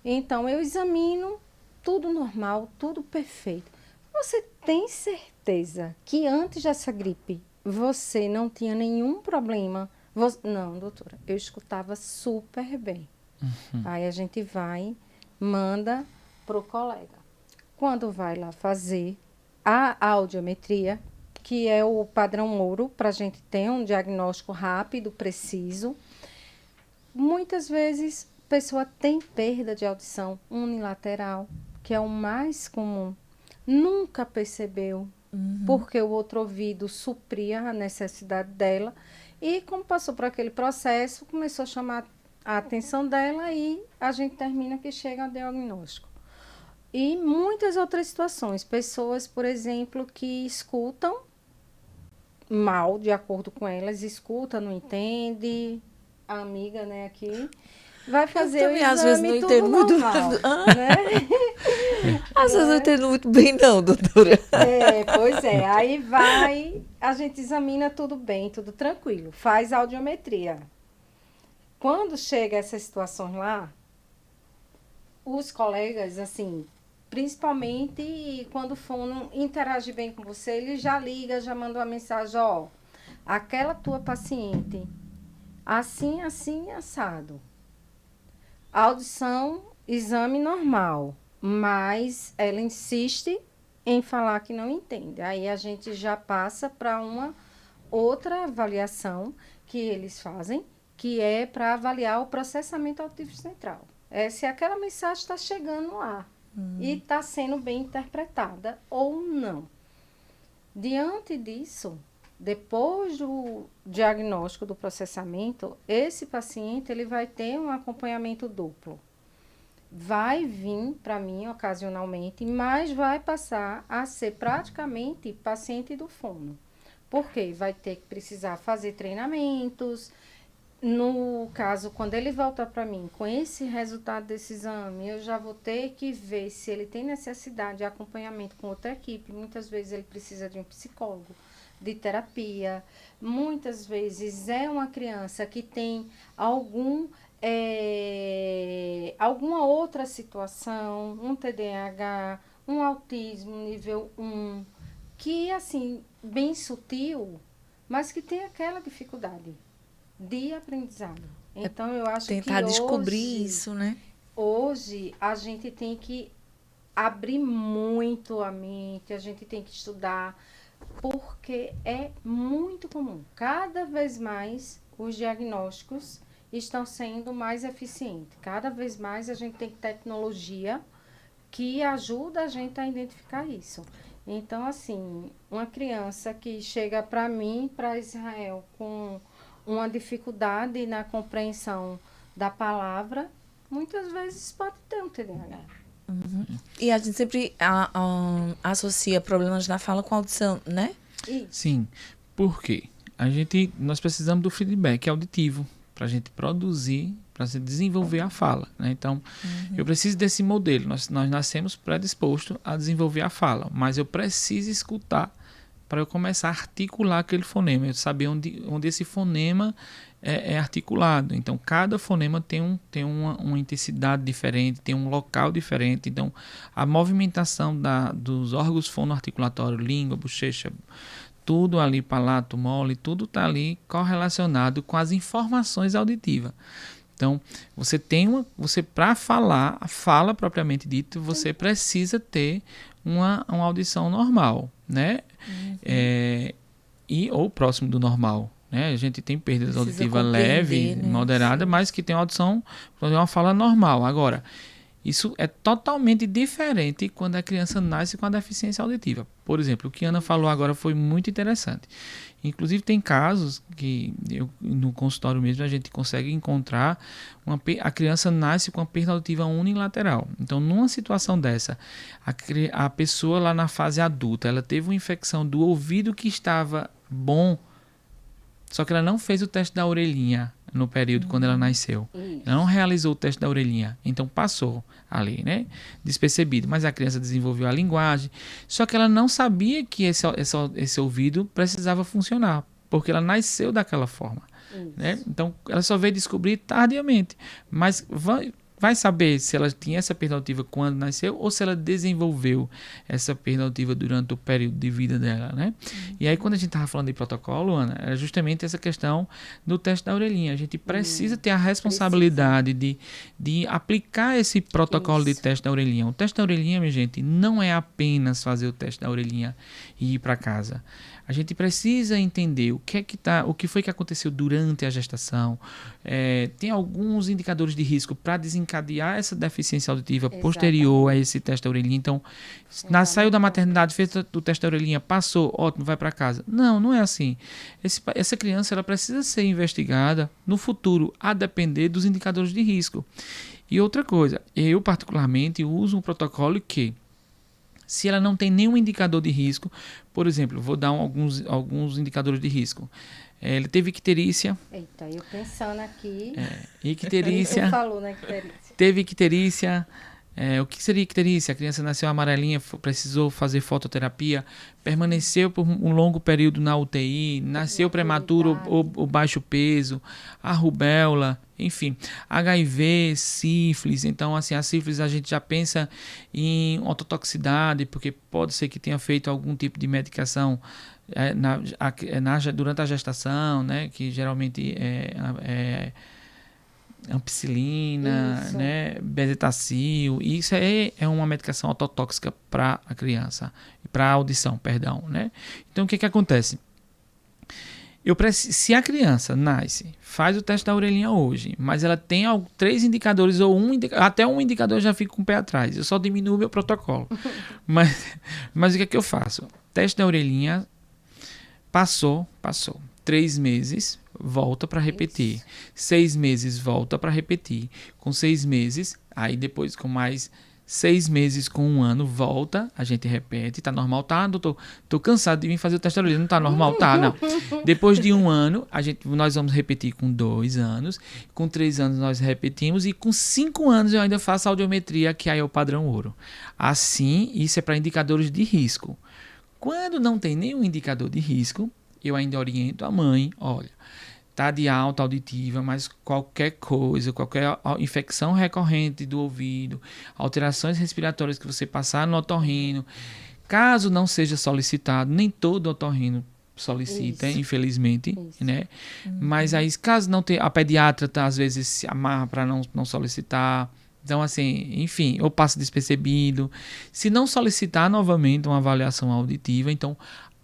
Então, eu examino tudo normal, tudo perfeito. Você tem certeza que antes dessa gripe você não tinha nenhum problema? Não, doutora, eu escutava super bem. Aí a gente vai, manda pro colega. Quando vai lá fazer a audiometria, que é o padrão ouro, para a gente ter um diagnóstico rápido, preciso. Muitas vezes a pessoa tem perda de audição unilateral, que é o mais comum. Nunca percebeu, porque o outro ouvido supria a necessidade dela. E como passou por aquele processo, começou a chamar a atenção dela e a gente termina que chega ao diagnóstico. E muitas outras situações. Pessoas, por exemplo, que escutam mal, de acordo com elas, escuta, não entende. A amiga, né, aqui, vai fazer o exame, às vezes não entendo muito normal, né? Às vezes não entendo muito bem, não, doutora. Pois é. Aí vai, a gente examina tudo bem, tudo tranquilo. Faz audiometria. Quando chega essas situações lá, os colegas, assim, principalmente quando o fono interage bem com você, ele já liga, já manda uma mensagem, ó, aquela tua paciente, assim, assim, assado. Audição, exame normal, mas ela insiste em falar que não entende. Aí a gente já passa para uma outra avaliação que eles fazem, que é para avaliar o processamento auditivo central. Se aquela mensagem está chegando lá e está sendo bem interpretada ou não. Diante disso, depois do diagnóstico do processamento, esse paciente ele vai ter um acompanhamento duplo. Vai vir para mim ocasionalmente, mas vai passar a ser praticamente paciente do fono. Porque vai ter que precisar fazer treinamentos. No caso, quando ele voltar para mim com esse resultado desse exame, eu já vou ter que ver se ele tem necessidade de acompanhamento com outra equipe. Muitas vezes ele precisa de um psicólogo, de terapia. Muitas vezes é uma criança que tem alguma outra situação, um TDAH, um autismo nível 1, que, assim, bem sutil, mas que tem aquela dificuldade de aprendizado. Então, eu acho que tentar descobrir hoje, isso, né? Hoje, a gente tem que abrir muito a mente, a gente tem que estudar, porque é muito comum. Cada vez mais, os diagnósticos estão sendo mais eficientes. Cada vez mais, a gente tem tecnologia que ajuda a gente a identificar isso. Então, assim, uma criança que chega para mim, para Israel, com uma dificuldade na compreensão da palavra, muitas vezes pode ter um TDAH. E a gente sempre associa problemas na fala com audição, né? Isso. Sim. Por quê? Nós precisamos do feedback auditivo para a gente produzir, para se desenvolver a fala, né? Então, eu preciso desse modelo. Nós nascemos predispostos a desenvolver a fala, mas eu preciso escutar para eu começar a articular aquele fonema, eu saber onde esse fonema é articulado. Então, cada fonema tem uma intensidade diferente, tem um local diferente. Então, a movimentação dos órgãos fonoarticulatórios, língua, bochecha, tudo ali, palato, mole, tudo está ali correlacionado com as informações auditivas. Então, você para falar, a fala propriamente dita, você precisa ter uma audição normal, né? Ou próximo do normal, né? A gente tem perdas auditivas leve, né? moderada, mas que tem uma fala normal. Agora, isso é totalmente diferente quando a criança nasce com a deficiência auditiva. Por exemplo, o que a Ana falou agora foi muito interessante. Inclusive, tem casos que no consultório mesmo a gente consegue encontrar a criança nasce com a perda auditiva unilateral. Então, numa situação dessa, a pessoa lá na fase adulta, ela teve uma infecção do ouvido que estava bom, só que ela não fez o teste da orelhinha no período quando ela nasceu. Ela não realizou o teste da orelhinha. Então passou ali, né? Despercebido. Mas a criança desenvolveu a linguagem. Só que ela não sabia que esse ouvido precisava funcionar. Porque ela nasceu daquela forma. Né? Então ela só veio descobrir tardiamente. Mas vai saber se ela tinha essa perda auditiva quando nasceu ou se ela desenvolveu essa perda auditiva durante o período de vida dela, né? E aí, quando a gente estava falando de protocolo, Ana, era justamente essa questão do teste da orelhinha. A gente precisa ter a responsabilidade de aplicar esse protocolo de teste da orelhinha. O teste da orelhinha, minha gente, não é apenas fazer o teste da orelhinha e ir para casa. A gente precisa entender o que foi que aconteceu durante a gestação. Tem alguns indicadores de risco para desencadear essa deficiência auditiva posterior a esse teste da orelhinha. Então, saiu da maternidade, fez o teste da orelhinha, passou, ótimo, vai para casa. Não é assim. Essa criança ela precisa ser investigada no futuro, a depender dos indicadores de risco. E outra coisa, eu particularmente uso um protocolo que, se ela não tem nenhum indicador de risco, por exemplo, vou dar alguns indicadores de risco. Ele teve icterícia. Eita, eu pensando aqui. Icterícia. Falou, né, icterícia. Teve icterícia. O que seria icterícia? A criança nasceu amarelinha, precisou fazer fototerapia, permaneceu por um longo período na UTI, nasceu prematuro ou baixo peso, a rubéola, enfim, HIV, sífilis. Então, assim, a sífilis a gente já pensa em ototoxicidade, porque pode ser que tenha feito algum tipo de medicação durante a gestação, né, que geralmente é ampicilina, né, bezetacil. Isso é uma medicação ototóxica para a criança, para a audição, perdão, né? Então, o que acontece? Se a criança nasce, faz o teste da orelhinha hoje, mas ela tem 3 indicadores ou até um indicador, eu já fico com o pé atrás. Eu só diminuo meu protocolo. mas o que eu faço? Teste da orelhinha, passou. 3 meses, volta para repetir. 6 meses, volta para repetir. Com 6 meses, aí depois com mais 6 meses, com 1 ano, volta, a gente repete. Tá normal? Tá, doutor? Tô cansado de vir fazer o teste da orelha. Não tá normal? Tá, não. Depois de 1 ano, nós vamos repetir com 2 anos. Com 3 anos nós repetimos. E com 5 anos eu ainda faço a audiometria, que aí é o padrão ouro. Assim, isso é para indicadores de risco. Quando não tem nenhum indicador de risco, eu ainda oriento a mãe, olha, tá de alta auditiva, mas qualquer coisa, qualquer infecção recorrente do ouvido, alterações respiratórias que você passar no otorrino, caso não seja solicitado, nem todo otorrino solicita, infelizmente, né? Mas aí, caso não tenha, a pediatra às vezes se amarra para não solicitar. Então, assim, enfim, ou passa despercebido. Se não solicitar novamente uma avaliação auditiva, então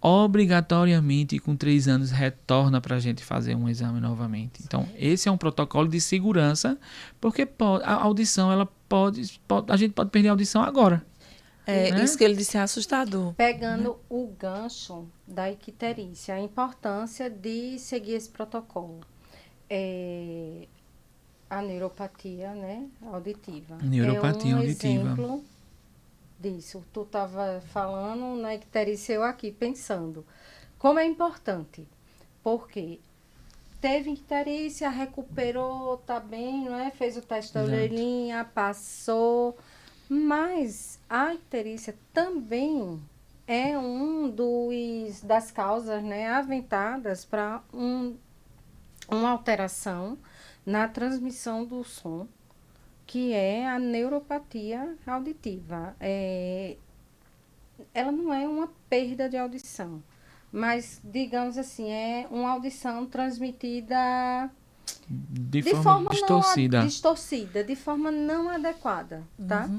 obrigatoriamente com 3 anos retorna para a gente fazer um exame novamente. Então, esse é um protocolo de segurança, porque a audição, a gente pode perder a audição agora. Né? Isso que ele disse é assustador. Pegando o gancho da icterícia, a importância de seguir esse protocolo. A neuropatia, né, auditiva. Neuropatia auditiva. Exemplo disso. Tu estava falando na icterícia, eu aqui pensando. Como é importante? Porque teve icterícia, recuperou, tá bem, não é? Fez o teste da Exato. orelhinha, passou. Mas a icterícia também é das causas, né, aventadas para uma alteração na transmissão do som, que é a neuropatia auditiva. Ela não é uma perda de audição, mas, digamos assim, é uma audição transmitida De de forma forma distorcida. distorcida, de forma não adequada, tá?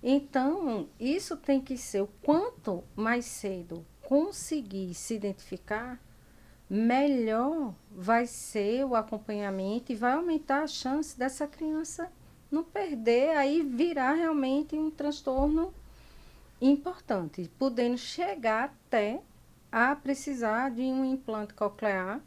Então, isso tem que ser o quanto mais cedo conseguir se identificar, melhor vai ser o acompanhamento e vai aumentar a chance dessa criança não perder, aí virar realmente um transtorno importante, podendo chegar até a precisar de um implante coclear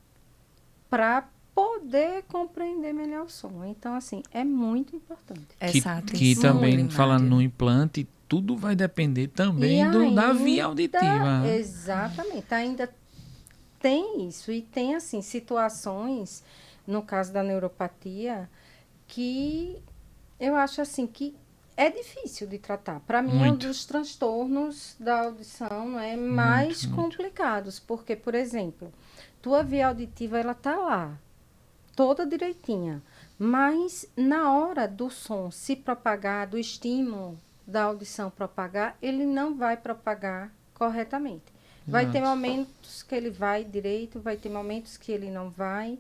para poder compreender melhor o som. Então, assim, é muito importante. Essa Que atenção também, primária. falando no implante, tudo vai depender também da via auditiva. Exatamente, ainda tem isso. E tem, assim, situações, no caso da neuropatia, que eu acho, assim, que é difícil de tratar. Para mim, é um Muito. dos transtornos da audição, não é, mais Muito. complicados. Porque, por exemplo, tua via auditiva, ela tá lá, toda direitinha. Mas, na hora do som se propagar, do estímulo da audição propagar, ele não vai propagar corretamente. Vai ter Exato. momentos que ele vai direito, vai ter momentos que ele não vai.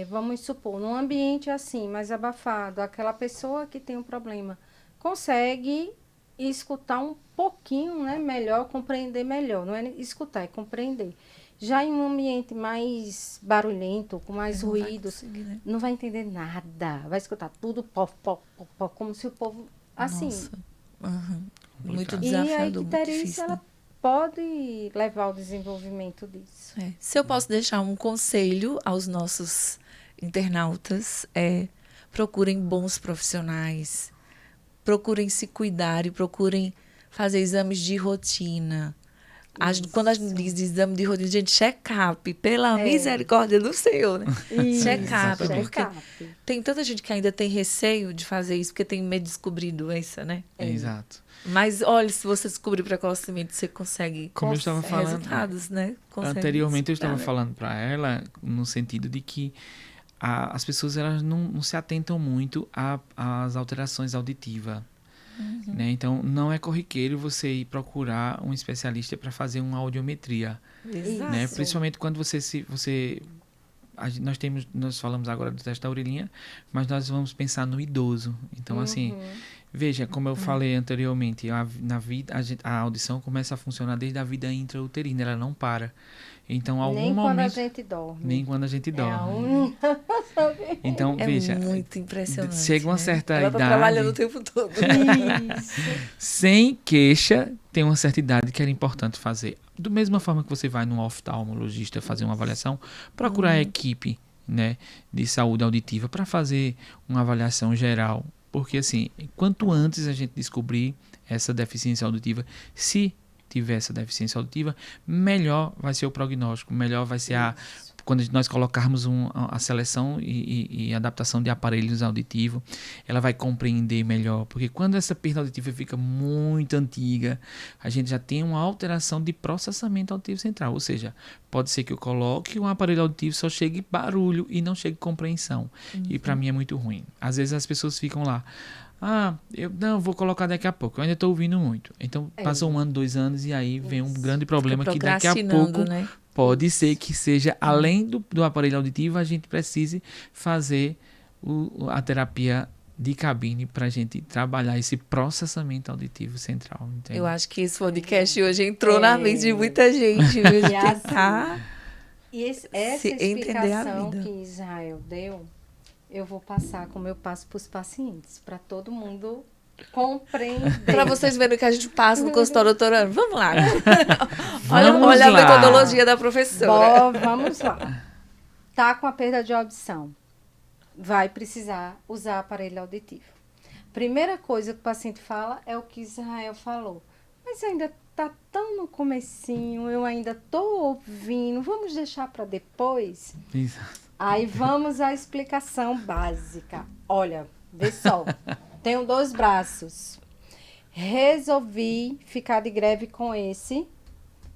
Vamos supor, num ambiente assim, mais abafado, aquela pessoa que tem um problema consegue escutar um pouquinho, né, melhor, compreender melhor. Não é escutar, é compreender. Já em um ambiente mais barulhento, com mais Não vai ruídos, conseguir, né? não vai entender nada. Vai escutar tudo pó, pó, pó, pó, como se o povo... Assim. Nossa. Aham. Muito Complicado. E a desafiador, muito icterícia, difícil. ela Né? pode levar ao desenvolvimento disso. Se eu posso deixar um conselho aos nossos internautas, procurem bons profissionais, procurem se cuidar e procurem fazer exames de rotina. Quando a gente diz exame de rotina, gente, check-up, pela misericórdia do Senhor, né? Check-up, porque Check-up. tem tanta gente que ainda tem receio de fazer isso, porque tem medo de descobrir doença, né? Exato. Mas, olha, se você descobrir precocemente, você consegue Como eu estava falando resultados, né? Consegue anteriormente, eu estava explicar, né? falando para ela no sentido de que as pessoas elas não se atentam muito às alterações auditivas. Né? Então, não é corriqueiro você ir procurar um especialista para fazer uma audiometria. Exato. Né? Principalmente quando nós falamos agora do teste da orelhinha, mas nós vamos pensar no idoso. Então, assim, veja, como eu falei anteriormente, a audição começa a funcionar desde a vida intrauterina, ela não para. Então, algum Nem momento... quando a gente dorme. Nem quando a gente É a dorme. única... Então, veja, muito impressionante. chega uma né? certa Ela tá idade... trabalhando o tempo todo. Isso. Sem queixa, tem uma certa idade que era importante fazer. Da mesma forma que você vai num oftalmologista fazer uma avaliação, procurar a equipe, né, de saúde auditiva para fazer uma avaliação geral. Porque, assim, quanto antes a gente descobrir essa deficiência auditiva, se tiver essa deficiência auditiva, melhor vai ser o prognóstico, melhor vai ser quando nós colocarmos a seleção e adaptação de aparelhos auditivos, ela vai compreender melhor. Porque quando essa perda auditiva fica muito antiga, a gente já tem uma alteração de processamento auditivo central. Ou seja, pode ser que eu coloque um aparelho auditivo só chegue barulho e não chegue compreensão. E para mim é muito ruim. Às vezes as pessoas ficam lá, eu vou colocar daqui a pouco, eu ainda estou ouvindo muito. Então passa 1 ano, 2 anos e aí vem um grande problema que daqui a pouco... né? Pode ser que seja, além do aparelho auditivo, a gente precise fazer a terapia de cabine para a gente trabalhar esse processamento auditivo central. Entende? Eu acho que esse podcast hoje entrou na mente de muita gente. Viu? De E tentar essa entender a explicação vida. que Israel deu, eu vou passar como eu passo para os pacientes, para todo mundo compreender. Para vocês verem o que a gente passa no consultório doutorando. Vamos lá. Vamos olha lá. a metodologia da professora. Vamos lá. Tá com a perda de audição. Vai precisar usar aparelho auditivo. Primeira coisa que o paciente fala é o que Israel falou. mas ainda tá tão no comecinho, eu ainda tô ouvindo, vamos deixar para depois? Exato. Aí vamos à explicação básica. Olha, vê só, tenho 2 braços. Resolvi ficar de greve com esse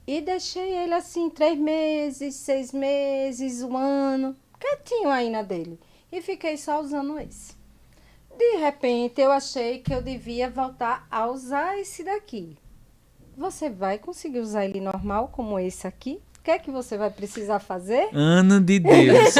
e deixei ele assim 3 meses, 6 meses, 1 ano, quietinho aí na dele. E fiquei só usando esse. De repente, eu achei que eu devia voltar a usar esse daqui. Você vai conseguir usar ele normal como esse aqui? O que é que você vai precisar fazer? Ana de Deus.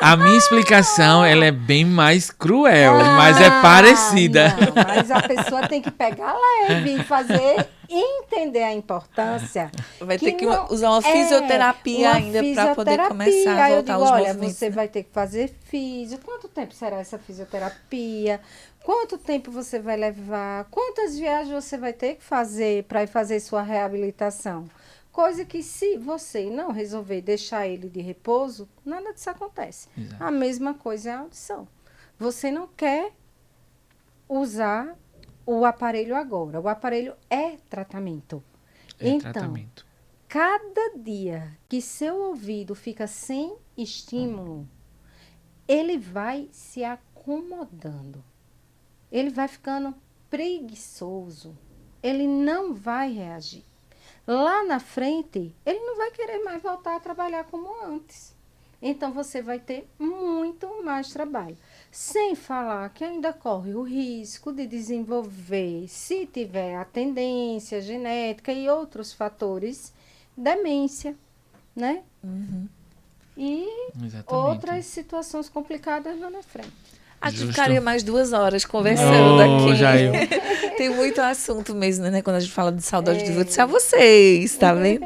A minha explicação, ela é bem mais cruel, mas é parecida. Não, mas a pessoa tem que pegar leve e fazer entender a importância. Vai ter que não usar uma fisioterapia ainda para poder começar a Aí eu voltar digo, aos olha, movimentos. você vai ter que fazer físio. Quanto tempo será essa fisioterapia? Quanto tempo você vai levar? Quantas viagens você vai ter que fazer para ir fazer sua reabilitação? Coisa que, se você não resolver deixar ele de repouso, nada disso acontece. Exato. A mesma coisa é a audição. Você não quer usar o aparelho agora. O aparelho é tratamento. Então, Tratamento. cada dia que seu ouvido fica sem estímulo, ele vai se acomodando. Ele vai ficando preguiçoso. Ele não vai reagir. Lá na frente, ele não vai querer mais voltar a trabalhar como antes. Então, você vai ter muito mais trabalho. Sem falar que ainda corre o risco de desenvolver, se tiver a tendência genética e outros fatores, demência, né? E Exatamente. outras situações complicadas lá na frente. A gente Justo. ficaria mais 2 horas conversando aqui. Jair. Tem muito assunto mesmo, né? Quando a gente fala de saúde auditiva, eu disse a vocês, tá vendo?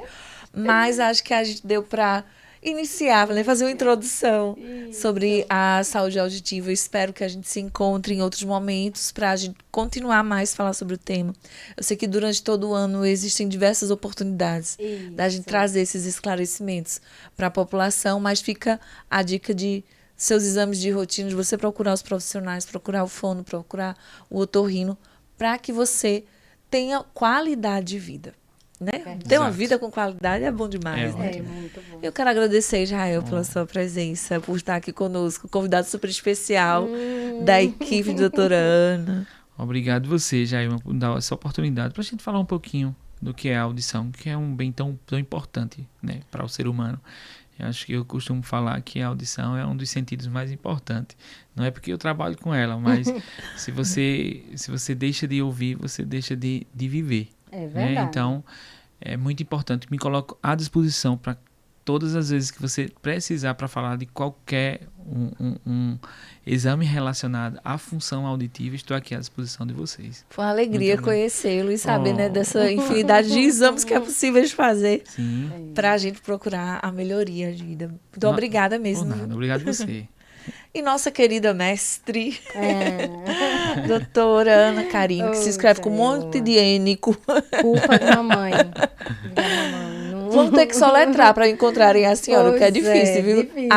Mas acho que a gente deu para iniciar, né? Fazer uma introdução sobre a saúde auditiva. Eu espero que a gente se encontre em outros momentos para a gente continuar mais a falar sobre o tema. Eu sei que durante todo o ano existem diversas oportunidades da gente trazer esses esclarecimentos para a população, mas fica a dica de seus exames de rotina, de você procurar os profissionais, procurar o fono, procurar o otorrino, para que você tenha qualidade de vida. Né? Ter uma Exato. vida com qualidade é bom demais. É né? É muito bom. Eu quero agradecer, Israel, pela sua presença, por estar aqui conosco, convidado super especial da equipe de doutora Ana. Obrigado você, Jair, por dar essa oportunidade para a gente falar um pouquinho do que é a audição, que é um bem tão importante, né, para o ser humano. Eu acho que eu costumo falar que a audição é um dos sentidos mais importantes. Não é porque eu trabalho com ela, mas se você deixa de ouvir, você deixa de viver. É Né? verdade. Então, é muito importante. Me coloco à disposição para todas as vezes que você precisar para falar de qualquer um exame relacionado à função auditiva. Estou aqui à disposição de vocês. Foi uma alegria Muito bem. conhecê-lo e saber né, Oh. dessa infinidade de exames que é possível de fazer Sim. para a gente procurar a melhoria de vida. Muito Não, obrigada Por mesmo. nada. Obrigado você. E nossa querida mestre, doutora Ana Carinho, que se escreve com um monte de N. Culpa da mamãe. Da mamãe. Não- Vamos ter que soletrar para encontrarem a senhora, o que é Pois difícil, viu? difícil.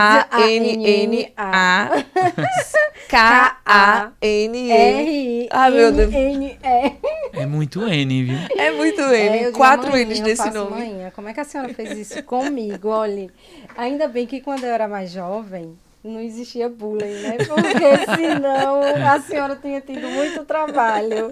A-N-N-A-K-A-N-E. Ah, meu Deus. R-I-N-E. É muito N, viu? É muito Eu N, digo, 4 "Mãe, N's eu nesse faço, nome. Mãe, como é que a senhora fez isso comigo? Olha, ainda bem que quando eu era mais jovem, não existia bullying, né? Porque senão a senhora tinha tido muito trabalho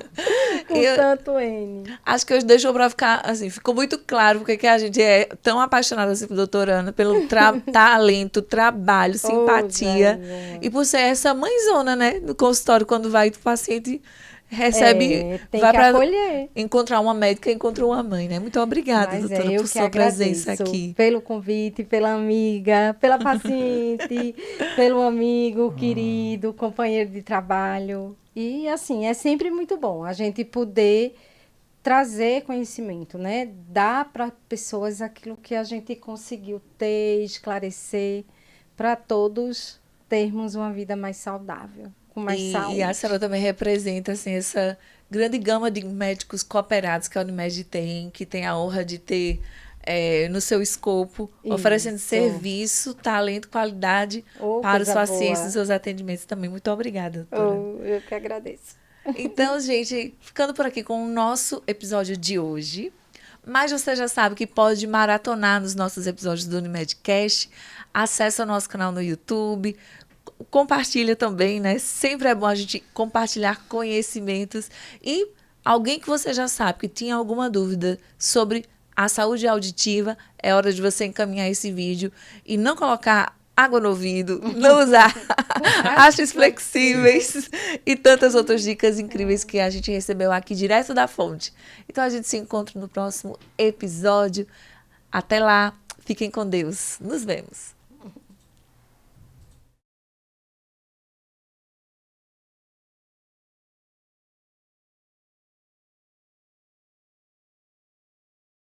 com tanto N. Acho que hoje deixou para ficar, assim, ficou muito claro porque que a gente é tão apaixonada assim, por doutora Ana, pelo talento, trabalho, simpatia. Jair, E por ser essa mãezona, né? No consultório, quando vai, o paciente recebe, tem vai que para acolher. encontrar uma médica e encontra uma mãe, né? Muito obrigada, Mas doutora, eu por que sua presença agradeço aqui. pelo convite, pela amiga, pela paciente, pelo amigo querido, companheiro de trabalho. E assim, é sempre muito bom a gente poder trazer conhecimento, né? Dar para pessoas aquilo que a gente conseguiu ter, esclarecer, para todos termos uma vida mais saudável, com mais saúde. E a senhora também representa assim, essa grande gama de médicos cooperados que a Unimed tem, que tem a honra de ter no seu escopo, oferecendo Isso. serviço, talento, qualidade Oh, para os coisa pacientes boa. nos seus atendimentos também. Muito obrigada, doutora. Oh, eu que agradeço. Então, gente, ficando por aqui com o nosso episódio de hoje. Mas você já sabe que pode maratonar nos nossos episódios do Unimedcast. Acesse o nosso canal no YouTube. Compartilha também, né? Sempre é bom a gente compartilhar conhecimentos. E alguém que você já sabe que tinha alguma dúvida sobre a saúde auditiva, é hora de você encaminhar esse vídeo e não colocar água no ouvido, não usar hastes flexíveis e tantas outras dicas incríveis que a gente recebeu aqui direto da fonte. Então a gente se encontra no próximo episódio. Até lá, fiquem com Deus. Nos vemos.